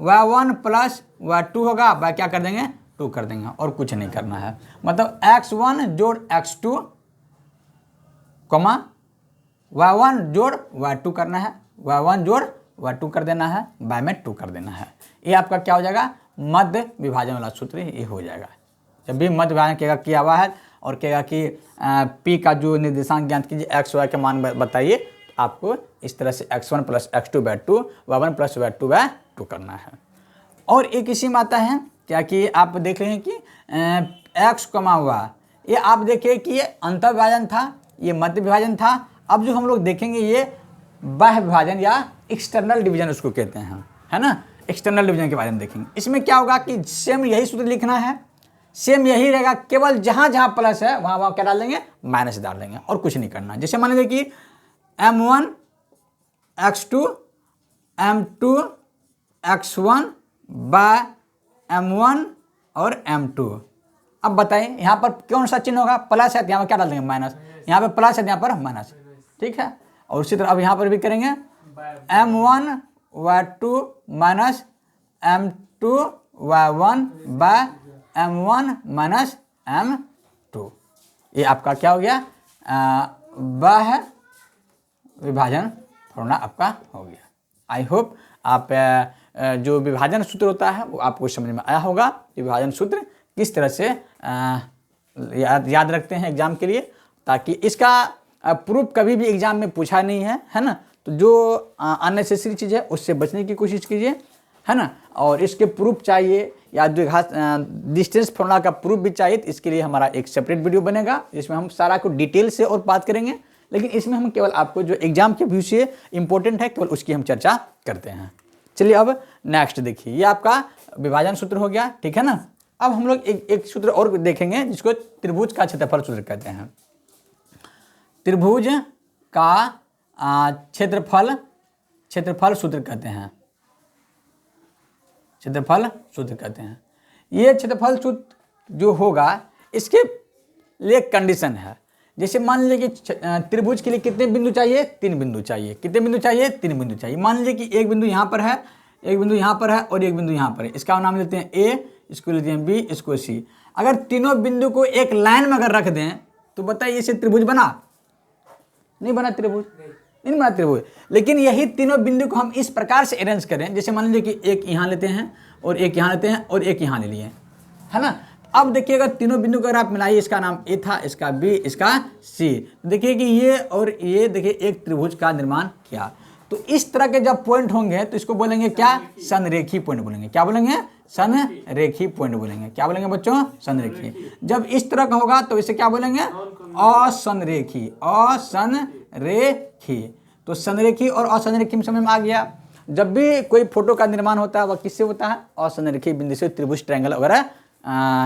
y1 प्लस y2 होगा, बाय क्या कर देंगे, 2 कर देंगे, और कुछ नहीं करना है। मतलब x1 जोड़ x2, y1 जोड़ y2 करना है, y1 जोड़ y2 कर देना है, y में 2 कर देना है। ये आपका क्या हो जाएगा, मध्य विभाजन वाला सूत्र ये हो जाएगा। जब भी मध्य विभाजन किया हुआ है और कहेगा कि P का जो निर्देशांक ज्ञात कीजिए, x y के मान बताइए, तो आपको इस तरह से x1 plus x2/2 y1 plus y2/2 करना है। और एक इसी में आता है क्या कि आप देख रहे हैं कि x, y, ये आप देखिए कि ये अंतर विभाजन था, ये मध्य विभाजन था। अब जो हम लोग देखेंगे ये बाह्य विभाजन या एक्सटर्नल डिवीजन उसको कहते हैं, है ना। एक्सटर्नल डिवीजन के बारे में देखेंगे। इसमें क्या होगा कि सेम यही सूत्र लिखना है, सेम यही रहेगा, केवल जहाँ जहाँ प्लस है वहाँ वहाँ क्या डाल देंगे, माइनस डाल देंगे और कुछ नहीं करना। जैसे मान लीजिए कि m1 x2 m2 x1 bye m1 और m2। अब बताइए यहाँ पर कौन सा चिन्ह होगा, प्लस है तो यहाँ पर क्या डाल देंगे, माइनस। यहाँ पे प्लस है तो यहाँ पर माइनस, ठीक है। और उसी तरह अब यहाँ पर भी करेंगे m1 y2 minus m2 y1 bye m1 minus m2। ये आपका क्या हो गया, बाह्य विभाजन फॉर्मूला आपका हो गया। आई होप आप जो विभाजन सूत्र होता है वो आपको समझ में आया होगा। विभाजन सूत्र किस तरह से याद रखते हैं एग्जाम के लिए, ताकि इसका प्रूफ कभी भी एग्जाम में पूछा नहीं है ना। तो जो अननेसेसरी चीज़ है उससे बचने की कोशिश कीजिए, है ना। और इसके प्रूफ चाहिए या जो डिस्टेंस फॉर्मूला का प्रूफ भी चाहिए, तो इसके लिए हमारा एक सेपरेट वीडियो बनेगा जिसमें हम सारा को डिटेल से और बात करेंगे। लेकिन इसमें हम केवल आपको जो एग्जाम के व्यू से इंपॉर्टेंट है केवल उसकी हम चर्चा करते हैं। चलिए अब नेक्स्ट देखिए, ये आपका विभाजन सूत्र हो गया, ठीक है ना। अब हम लोग एक सूत्र और देखेंगे जिसको त्रिभुज का क्षेत्रफल सूत्र कहते हैं। त्रिभुज का क्षेत्रफल सूत्र कहते हैं, क्षेत्रफल सूत्र कहते हैं। ये क्षेत्रफल सूत्र जो होगा इसके लिए कंडीशन है। जैसे मान लीजिए कि त्रिभुज के लिए कितने बिंदु चाहिए, 3 बिंदु चाहिए। कितने बिंदु चाहिए, 3 बिंदु चाहिए। मान लीजिए कि एक बिंदु यहाँ पर है, एक बिंदु यहाँ पर है और एक बिंदु यहाँ पर है। इसका नाम लेते हैं A, इसको लेते हैं B, इसको C। अगर तीनों बिंदु को एक लाइन में अगर रख दें तो बताइए इसे त्रिभुज बना, नहीं बना त्रिभुज, नहीं बना त्रिभुज। लेकिन यही तीनों बिंदु को हम इस प्रकार से अरेंज करें, जैसे मान लीजिए कि एक यहाँ लेते हैं और एक यहाँ लेते हैं और एक यहाँ ले लिए, है ना। अब देखिएगा तीनों बिंदु को अगर आप मिलाइए, इसका नाम A था, इसका B, इसका C, देखिए कि ये और ये देखिए एक त्रिभुज का निर्माण किया। तो इस तरह के जब पॉइंट होंगे तो इसको बोलेंगे क्या, संरेखी पॉइंट बोलेंगे। क्या बोलेंगे, संरेखी पॉइंट बोलेंगे। क्या बोलेंगे बच्चों, संरेखी। जब इस तरह का होगा तो इसे क्या बोलेंगे, असंरेखी, असंरेखी। तो संरेखी और असंरेखी में समझ में आ गया। जब भी कोई फोटो का निर्माण होता है वह किससे होता है, असंरेखी बिंदु से त्रिभुज, ट्रायंगल वगैरह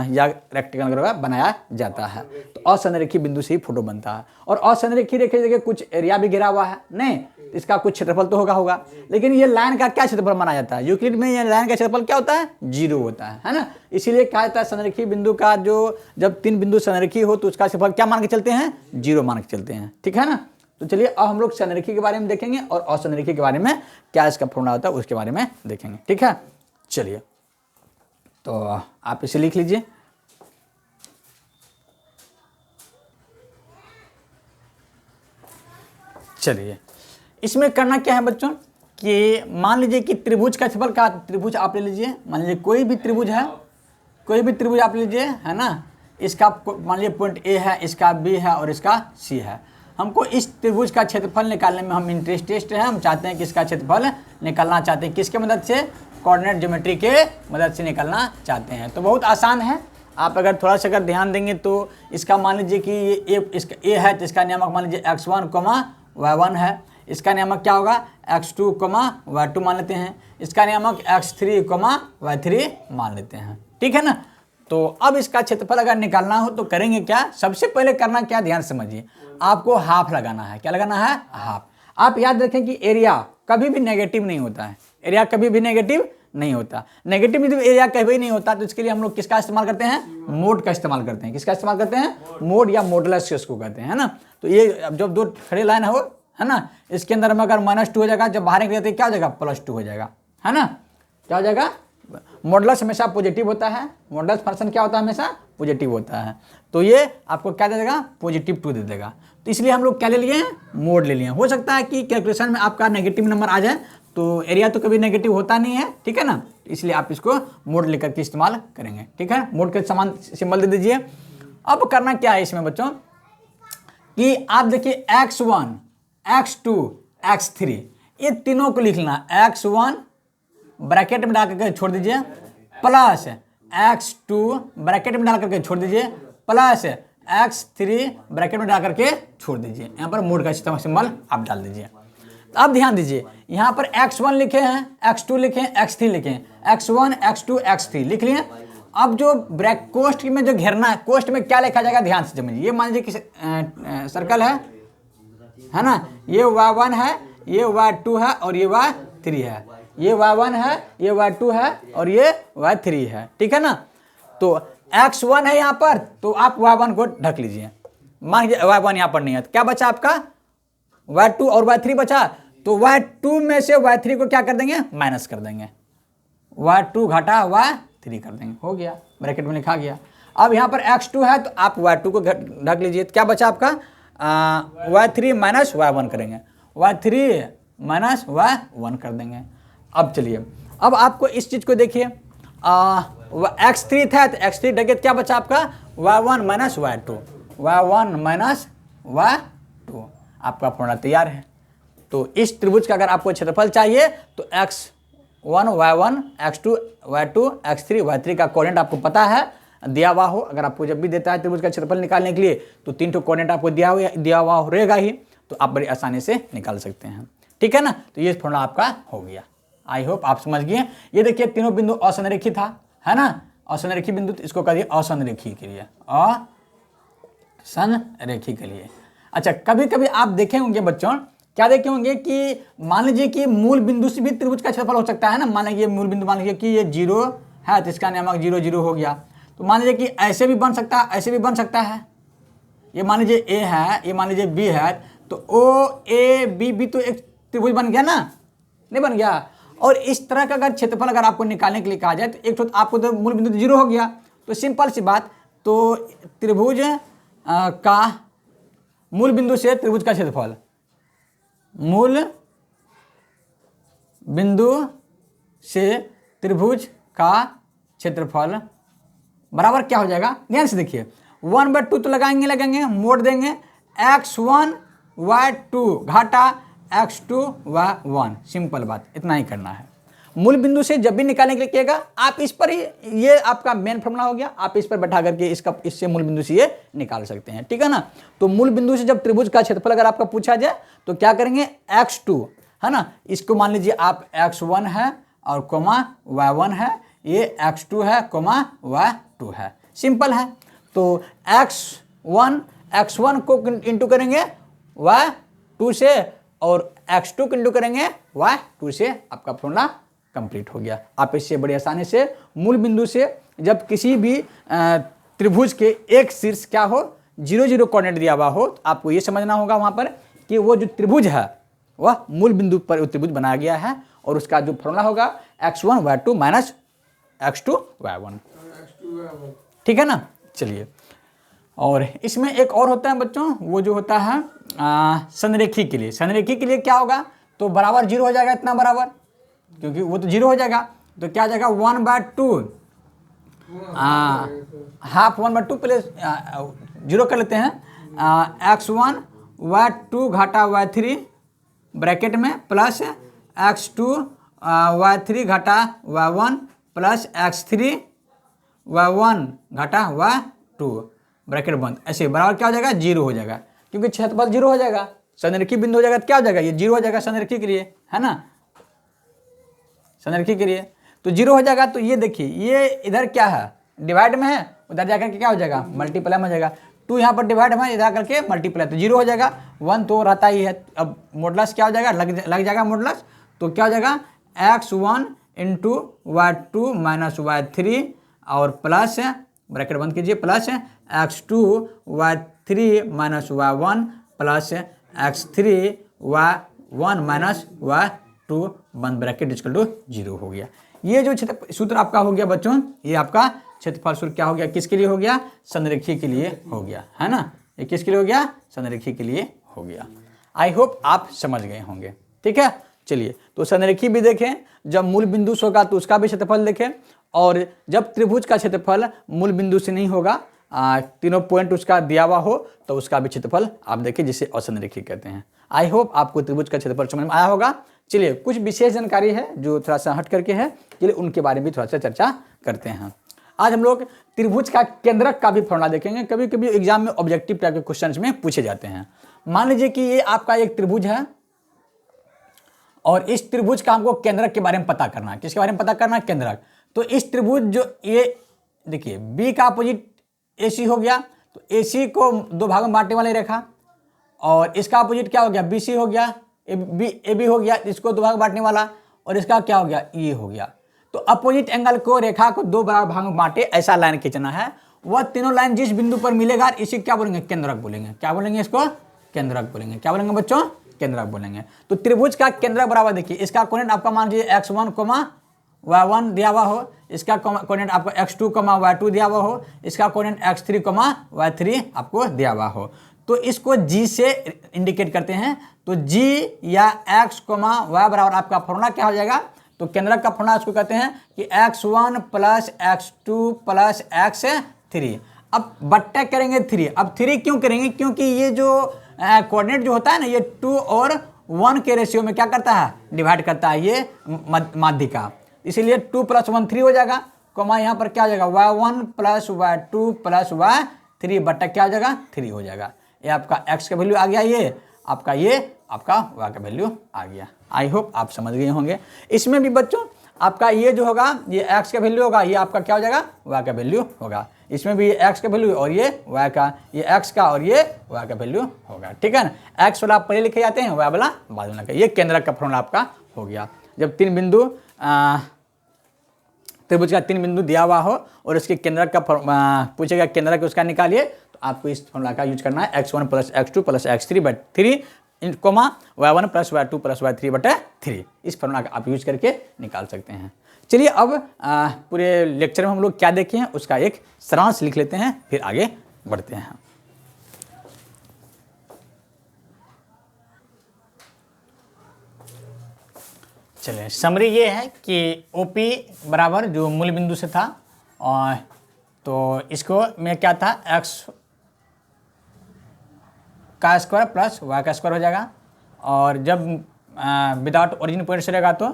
या रेक्टेंगल वगैरह बनाया जाता है। तो असंरेखी बिंदु से ही फोटो बनता है। और असंरेखी रेखा जगह कुछ एरिया भी घिरा हुआ है, नहीं इसका कुछ क्षेत्रफल तो होगा। लेकिन ये लाइन का क्या क्षेत्रफल माना जाता है, यूक्लिड में ये लाइन का क्षेत्रफल क्या होता है, 0 होता है ना। इसीलिए कहा जाता है संरेखी बिंदु का जो जब 3 बिंदु संरेखी हो तो उसका क्षेत्रफल क्या मान के चलते हैं, 0 मान के चलते हैं, ठीक है ना। तो चलिए अब हम लोग संरेखी के बारे में देखेंगे और असंरेखी के बारे में क्या इसका फॉर्मूला होता है उसके बारे में देखेंगे, ठीक है। चलिए तो आप इसे लिख लीजिए। चलिए इसमें करना क्या है बच्चों कि मान लीजिए कि त्रिभुज का क्षेत्रफल का, त्रिभुज आप ले लीजिए, मान लीजिए कोई भी त्रिभुज है, कोई भी त्रिभुज आप लीजिए, है ना। इसका मान लीजिए पॉइंट A है, इसका B है और इसका C है। हमको इस त्रिभुज का क्षेत्रफल निकालने में हम इंटरेस्टेड हैं। हम चाहते हैं कि इसका क्षेत्रफल निकालना चाहते हैं, किसके मदद से, कोऑर्डिनेट ज्योमेट्री के मदद से निकालना चाहते हैं। तो बहुत आसान है, आप अगर थोड़ा सा अगर ध्यान देंगे तो इसका मान लीजिए कि ये इसका A है तो इसका नियामक मान लीजिए x1, y1 है। इसका नियामक क्या होगा, x2, y2 मान लेते हैं। इसका नियामक x3, y3 मान लेते हैं, ठीक है ना। तो अब इसका क्षेत्रफल अगर निकालना हो तो करेंगे क्या, सबसे पहले करना क्या, ध्यान समझिए, आपको हाफ लगाना है। क्या लगाना है, हाफ। आप याद रखें कि एरिया कभी भी नेगेटिव नहीं होता है, एरिया कभी भी नेगेटिव नहीं होता। नेगेटिव एरिया कभी नहीं होता तो इसके लिए हम लोग किसका इस्तेमाल करते हैं, मोड का इस्तेमाल करते हैं। किसका इस्तेमाल करते हैं, मोड या मॉडुलस उसको कहते हैं, है ना। तो ये जब 2 खड़े लाइन हो, है ना, इसके अंदर में अगर -2 हो जाएगा, जब बाहर निकलते क्या हो जाएगा, +2 हो जाएगा, है ना। क्या हो जाएगा, मॉडुलस हमेशा पॉजिटिव होता है, मॉडुलस फंक्शन क्या होता है, हमेशा पॉजिटिव होता है, तो ये आपको क्या दे देगा, +2 दे देगा। तो इसलिए हम लोग क्या ले लिए हैं, मोड ले लिए हैं। हो सकता है कि कैलकुलेशन में आपका नेगेटिव नंबर आ जाए, तो एरिया तो कभी नेगेटिव होता नहीं है, ठीक है ना, इसलिए आप इसको मोड लेकर के इस्तेमाल करेंगे, ठीक है। मोड के समान सिंबल दे दीजिए। अब करना क्या है इसमें बच्चों कि आप देखिए x1, x2, x3 ये तीनों को लिख लेना। x1 ब्रैकेट में डाल करके छोड़ दीजिए, प्लस x2 ब्रैकेट में डाल करके छोड़ दीजिए, प्लस x3 ब्रैकेट में डाल करके छोड़ दीजिए। यहाँ पर मोड का सिंबल आप डाल दीजिए। अब ध्यान दीजिए, यहाँ पर x1 लिखे हैं, x2 लिखे हैं, x3 लिखे हैं, x1, x2, x3 लिख लिए। अब जो ब्रैक कोष्ठ में जो घेरना है, कोष्ठ में क्या लिखा जाएगा ध्यान से समझिए। ये मान लीजिए कि सर्कल है ना, ये y1 है, ये y2 है और ये y3 है, ये y1 है, ये y2 है और ये y3 है, ठीक है ना। तो x1 है यहाँ पर, तो आप y1 को ढक लीजिए। मान लीजिए y1 यहाँ पर नहीं है, तो क्या बचा आपका, y2 और y3 बचा। तो y2 में से y3 को क्या कर देंगे, माइनस कर देंगे, y2 घटा y3 कर देंगे, हो गया, ब्रैकेट में लिखा गया। अब यहाँ पर x2 है तो आप y2 को ढक लीजिए, तो क्या बचा आपका, y3 माइनस y1 करेंगे, y3 माइनस y1 कर देंगे। अब चलिए, अब आपको इस चीज़ को देखिए, x3 था तो x3 ढके, क्या बचा आपका, y1 minus y2, y1 minus y2, आपका फॉर्मूला तैयार है। तो इस त्रिभुज का अगर आपको क्षेत्रफल चाहिए तो x1 y1, x2 y2, x3 y3 का कोऑर्डिनेट आपको पता है, दिया हुआ हो। अगर आपको जब भी देता है त्रिभुज का क्षेत्रफल निकालने के लिए तो 3 ठो कोऑर्डिनेट आपको दिया हुआ रहेगा ही, तो आप बड़ी आसानी से निकाल सकते हैं, ठीक है ना। तो ये फॉर्मूला आपका हो गया। आई होप आप समझ गए। ये देखिए तीनों बिंदु असंरेखी था, है ना, असंरेखी बिंदु, तो इसको कह दिए असंरेखी के लिए, असंरेखी के लिए। अच्छा, कभी कभी आप देखे होंगे बच्चों, क्या देखे होंगे कि मान लीजिए कि मूल बिंदु से भी त्रिभुज का क्षेत्रफल हो सकता है ना। मान लीजिए मूल बिंदु, मान लीजिए कि ये 0 है तो इसका नामक 0 0 हो गया। तो मान लीजिए कि ऐसे भी बन सकता है, ऐसे भी बन सकता है। ये मान लीजिए A है, ये मान लीजिए B है, तो OAB भी तो एक त्रिभुज बन गया ना, नहीं बन गया। और इस तरह का अगर क्षेत्रफल अगर आपको निकालने के लिए कहा जाए तो एक तो आपको तो मूल बिंदु 0 हो गया, तो सिंपल सी बात, तो त्रिभुज का मूल बिंदु से त्रिभुज का क्षेत्रफल, मूल बिंदु से त्रिभुज का क्षेत्रफल बराबर क्या हो जाएगा, ध्यान से देखिए, 1/2 तो लगाएंगे, मोड़ देंगे, x1 y2 घाटा x2 y1, सिंपल बात, इतना ही करना है। मूल बिंदु से जब भी निकालने के लिए किएगा आप इस पर ही, ये आपका मेन फॉर्मूला हो गया, आप इस पर बैठा करके इससे मूल बिंदु से ये निकाल सकते हैं, ठीक है ना। तो मूल बिंदु से जब त्रिभुज का क्षेत्रफल अगर आपका पूछा जाए तो क्या करेंगे, x2 है ना, इसको मान लीजिए आप x1 है और कोमा y1 है, ये x2 है कोमा y2 है, सिंपल है। तो x1 को इंटू करेंगे y2 से और x2 को इंटू करेंगे y2 से, आपका फॉर्मूला कंप्लीट हो गया। आप इससे बड़ी आसानी से मूल बिंदु से जब किसी भी त्रिभुज के एक शीर्ष क्या हो, 0 0 कोऑर्डिनेट दिया हुआ हो, तो आपको ये समझना होगा वहां पर कि वो जो त्रिभुज है वह मूल बिंदु पर त्रिभुज बनाया गया है, और उसका जो फॉर्मूला होगा x1 y2 minus x2 y1, ठीक है ना। चलिए, और इसमें एक और होता है बच्चों, वो जो होता है संरेखी के लिए। संरेखी के लिए क्या होगा, तो बराबर 0 हो जाएगा, इतना बराबर, क्योंकि वो तो 0 हो जाएगा, तो क्या जाएगा 1/2, हाफ 1/2 पहले 0 कर लेते हैं, x1 y2 घाटा y3 ब्रैकेट में प्लस x2 y3 घाटा y1 प्लस x3 y1 घाटा y2 ब्रैकेट बंद, ऐसे बराबर क्या हो जाएगा, 0 हो जाएगा, क्योंकि क्षेत्रफल 0 हो जाएगा, संरेखी बिंदु हो जाएगा, तो क्या हो जाएगा, ये 0 हो जाएगा संरेखी के लिए, है ना, संरेखी के लिए तो 0 हो जाएगा। तो ये देखिए, ये इधर क्या है, डिवाइड में है, उधर जाकर के क्या हो जाएगा, मल्टीप्लाई में हो जाएगा। 2 यहाँ पर डिवाइड में, इधर करके मल्टीप्लाई, तो 0 हो जाएगा। 1 तो रहता ही है। अब मॉडुलस क्या हो जाएगा, लग जाएगा मॉडुलस, तो क्या हो जाएगा x1 into y2 minus y3 और प्लस ब्रैकेट बंद कीजिए, plus x2 y3 minus y1 plus x3 y1 minus y2 बंद ब्रैकेट इक्वल टू 0 हो गया। ये जो सूत्र आपका हो गया बच्चों, ये आपका क्षेत्रफल सूत्र क्या हो गया, किसके लिए हो गया, संरेखीय के लिए हो गया, है ना। ये किसके लिए हो गया, संरेखीय के लिए हो गया। आई होप आप समझ गए होंगे, ठीक है। चलिए, तो संरेखीय भी देखें, जब मूल बिंदु से होगा तो उसका भी क्षेत्रफल देखें, और जब त्रिभुज का क्षेत्रफल मूल बिंदु से नहीं होगा, तीनों पॉइंट उसका दिया हुआ हो, तो उसका भी क्षेत्रफल आप देखिए, जिसे असंरेखीय कहते हैं। आई होप आपको त्रिभुज का क्षेत्रफल समझ में आया होगा। चलिए, कुछ विशेष जानकारी है जो थोड़ा सा हट करके है, चलिए उनके बारे में भी थोड़ा सा चर्चा करते हैं। आज हम लोग त्रिभुज का केंद्रक का भी फॉर्मूला देखेंगे। कभी कभी एग्जाम में ऑब्जेक्टिव टाइप के क्वेश्चंस में पूछे जाते हैं। मान लीजिए कि ये आपका एक त्रिभुज है, और इस त्रिभुज का हमको केंद्रक के बारे में पता करना है। किसके बारे में पता करना है, केंद्रक। तो इस त्रिभुज जो ये देखिए, बी का अपोजिट AC हो गया, तो AC को दो भागों में बांटने वाली रेखा, और इसका अपोजिट क्या हो गया, BC हो गया, AB हो गया, इसको दो भाग में बांटने वाला, और इसका क्या हो गया, ये हो गया। तो अपोजिट एंगल को, रेखा को दो बराबर भागों में बांटे, ऐसा लाइन खींचना है। वह तीनों लाइन जिस बिंदु पर मिलेगा, इसी क्या बोलेंगे, केंद्रक बोलेंगे। क्या बोलेंगे इसको, केंद्रक बोलेंगे। क्या बोलेंगे बच्चों, केंद्रक बोलेंगे। तो त्रिभुज का केंद्रक बराबर देखिए, इसका कोणित आपका मान लीजिए x1, y1 दिया हुआ हो, इसका कोणित आपको x2, y2 दिया हुआ हो, इसका कोणित x3, y3 आपको दिया हुआ हो। तो इसको G से इंडिकेट करते हैं। तो G या x, y बराबर आपका फॉर्मूला क्या हो जाएगा, तो केंद्रक का फॉर्मूला इसको कहते हैं कि x1 + x2 + x3। अब बट्टा करेंगे 3। अब 3 क्यों करेंगे, क्योंकि ये जो कोऑर्डिनेट जो होता है ना, ये 2 और 1 के रेशियो में क्या करता है, डिवाइड करता है, ये माध्यिका। इसीलिए 2 + 1 3 हो जाएगा, कोमा यहाँ पर क्या हो जाएगा, y1 + y2 + y3 बट्टा क्या हो जाएगा, 3 हो जाएगा। ये आपका x का वैल्यू आ गया, ये आपका y का वैल्यू आ गया। आई होप आप समझ गए होंगे। इसमें भी बच्चों आपका ये जो होगा, ये x का वैल्यू होगा, ये आपका क्या हो जाएगा, y का वैल्यू होगा। इसमें भी ये x का वैल्यू और ये y का, ये x का और ये y का वैल्यू होगा, ठीक है ना। x वाला पहले लिखे जाते हैं, y वाला बाद में। ये केंद्रक का फॉर्मूला आपका हो गया। जब तीन बिंदु त्रिभुज का 3 बिंदु दिया हुआ हो और इसके केंद्रक का पूछेगा, केंद्रक उसका निकालिए, तो आपको इस फॉर्मूला का यूज करना है, x1 + x2 + x3/3, y1 + y2 + y3/3। इस फॉर्मूला का आप यूज करके निकाल सकते हैं। चलिए, अब पूरे लेक्चर में हम लोग क्या देखे हैं उसका एक सारांश लिख लेते हैं, फिर आगे बढ़ते हैं। चलिए, समरी ये है कि OP बराबर जो मूल बिंदु से था, और तो इसको में क्या था, x का स्क्वायर + y का स्क्वायर हो जाएगा। और जब विदाउट ओरिजिन पॉइंट से रहेगा तो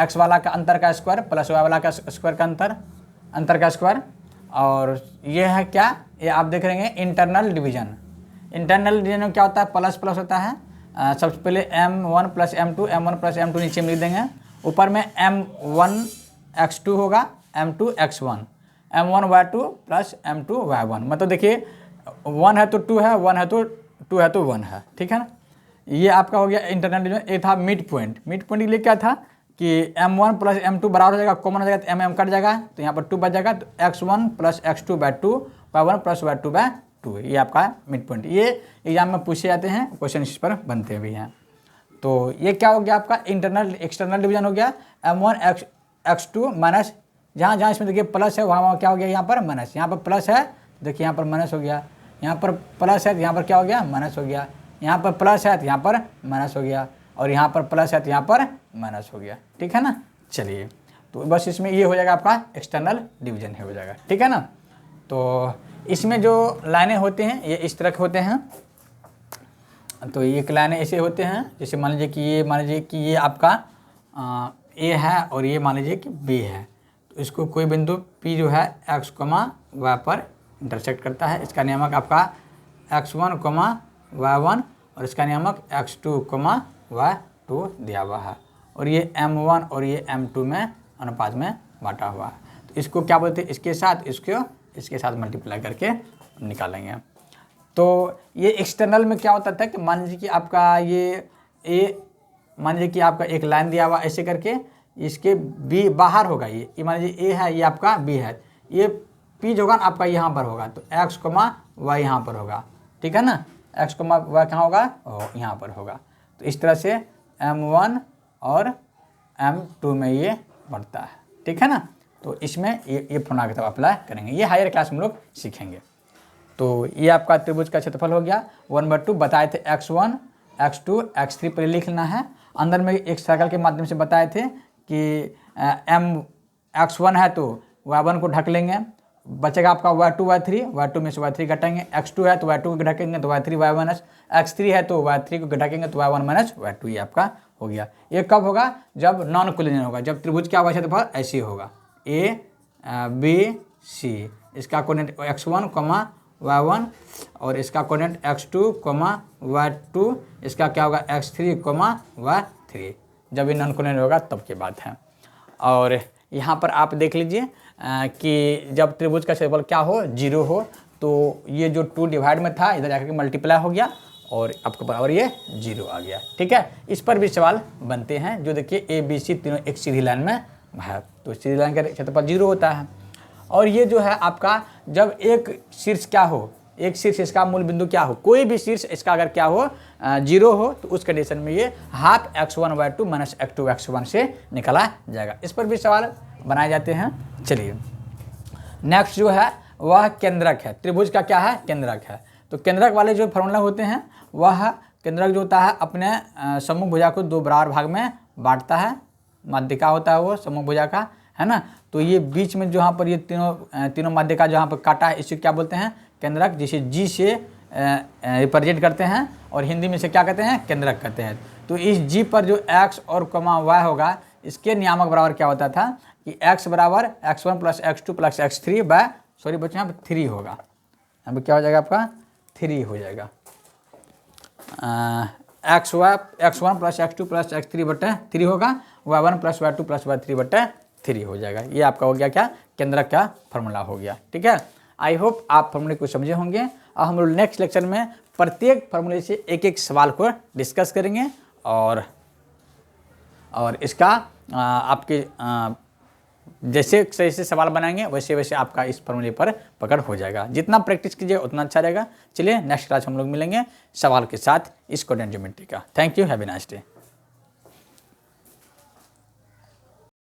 x वाला का अंतर का स्क्वायर + y वाला का स्क्वायर का अंतर का स्क्वायर। और ये है क्या, ये आप देख रहे हैं इंटरनल डिवीजन। इंटरनल डिवीजन में क्या होता है, प्लस प्लस होता है। सबसे पहले m1 + m2, m1 + m2 नीचे में लिख देंगे। ऊपर में m1 x2 होगा, m2 x1, m1 y2 + m2 y1। मतलब देखिए 1 है तो 2 है, 1 है तो 2 है तो 1 है, ठीक है ना। ये आपका हो गया इंटरनल डिवीजन। ये था मिड पॉइंट। मिड पॉइंट के लिए क्या था कि m1 + m2 बराबर हो जाएगा, कॉमन हो जाएगा, तो m कट जाएगा, तो यहाँ पर 2 बच जाएगा। तो x1 + x2/2, y1 + y2/2, ये आपका मिड पॉइंट। ये एग्जाम में पूछे जाते हैं, क्वेश्चन इस पर बनते भी हैं। तो ये क्या हो गया आपका इंटरनल एक्सटर्नल डिवीजन हो गया। m1 x2 माइनस, जहाँ जहाँ इसमें देखिए प्लस है वहाँ क्या हो गया, यहाँ पर माइनस। यहाँ पर प्लस है, देखिए यहाँ पर माइनस हो गया। यहाँ पर प्लस है तो यहाँ पर क्या हो गया, माइनस हो गया। यहाँ पर प्लस है तो यहाँ पर माइनस हो गया, और यहाँ पर प्लस है तो यहाँ पर माइनस हो गया, ठीक है ना। चलिए, तो बस इसमें ये हो जाएगा आपका एक्सटर्नल डिवीजन हो जाएगा, ठीक है ना। तो इसमें जो लाइनें होते हैं ये इस तरह के होते हैं। तो एक लाइनें ऐसे होते हैं, जैसे मान लीजिए कि ये आपका A है और ये मान लीजिए कि B है। तो इसको कोई बिंदु P जो है x, y पर इंटरसेक्ट करता है। इसका नियामक आपका x1, y1, और इसका नियामक x2, y2 दिया हुआ है। और ये m1 और ये m2 में अनुपात में बांटा हुआ है। तो इसको क्या बोलते हैं, इसके साथ मल्टीप्लाई करके निकालेंगे। तो ये एक्सटर्नल में क्या होता था कि मान लीजिए कि आपका ये मान लीजिए कि आपका एक लाइन दिया हुआ ऐसे करके, इसके B बाहर होगा। ये मान लीजिए A है, ये आपका B है, ये P जो होगा ना आपका यहाँ पर होगा। तो x, y यहाँ पर होगा, ठीक है ना। x, y कहाँ होगा, यहाँ पर होगा। तो इस तरह से m1 और m2 में ये बढ़ता है, ठीक है ना। तो इसमें ये फॉर्मूला का अप्लाई करेंगे। ये हायर क्लास में हम लोग सीखेंगे। तो ये आपका त्रिभुज का क्षेत्रफल हो गया 1/2। बताए थे x1 x2 x3 पर लिख लेना है। अंदर में एक सर्कल के माध्यम से बताए थे कि x1 है तो y1 को ढक लेंगे, बचेगा आपका y2 y3 में से y3 घटाएंगे। x2 है तो y2 को घटाएंगे तो y3 y1 x3 है तो y3 को घटाएंगे तो y1 y2। ये आपका हो गया। ये कब होगा? जब नॉन कोलिनियर होगा, जब त्रिभुज क्या होगा क्षेत्रफल ऐसे होगा a b c, इसका कोऑर्डिनेट x1 y1 और इसका कोऑर्डिनेट x2 y2, इसका क्या होगा x3 y3। जब ये नॉन कोलिनियर होगा तब की बात है। और यहाँ पर आप देख लीजिए कि जब त्रिभुज का क्षेत्रफल क्या हो 0 हो तो ये जो 2 डिवाइड में था इधर जाकर के मल्टीप्लाई हो गया और आपके बराबर ये 0 आ गया। ठीक है, इस पर भी सवाल बनते हैं। जो देखिए ए बी सी तीनों एक सीधी लाइन में है तो सीधी लाइन का क्षेत्रफल 0 होता है। और ये जो है आपका जब एक शीर्ष क्या हो, एक शीर्ष इसका मूल बिंदु क्या हो, कोई भी शीर्ष इसका अगर क्या हो 0 हो तो उस कंडीशन में ये half x1 y2 minus x2 x1 से निकला जाएगा। इस पर भी सवाल बनाए जाते हैं। चलिए नेक्स्ट जो है वह केंद्रक है। त्रिभुज का क्या है? केंद्रक है। तो केंद्रक वाले जो फॉर्मूला होते हैं वह केंद्रक जो होता है अपने सम्मुख भुजा को 2 बराबर भाग में बांटता है। माध्यिका होता है वो सम्मुख भुजा का, है ना। तो ये बीच में जहाँ पर ये तीनों माध्यिका जहाँ पर काटा है इसे क्या बोलते हैं? केंद्रक, जिसे जी से रिप्रेजेंट करते हैं और हिंदी में से क्या कहते हैं? केंद्रक कहते हैं। तो इस जी पर जो x और y होगा इसके नियामक बराबर क्या होता था कि x बराबर x1 plus x2 plus x3 bye बच्चों यहाँ पर 3 होगा। यहाँ पर क्या हो जाएगा आपका 3 हो जाएगा। x1 plus x2 plus x3 बटे 3 होगा, y1 plus y2 plus y3 बटे 3 हो जाएगा। ये आपका हो गया क्या? केंद्रक का फॉर्मूला हो गया। ठीक है, आई होप आप फॉर्मूले को समझे होंगे। और हम लोग नेक्स्ट लेक्चर में प्रत्येक फॉर्मूले से एक एक सवाल को डिस्कस करेंगे और इसका आपके जैसे जैसे सवाल बनाएंगे वैसे वैसे आपका इस फॉर्मूले पर पकड़ हो जाएगा। जितना प्रैक्टिस कीजिएगा उतना अच्छा रहेगा। चलिए नेक्स्ट क्लास हम लोग मिलेंगे सवाल के साथ इस कोऑर्डिनेट ज्योमेट्री का। Thank you, have a nice day.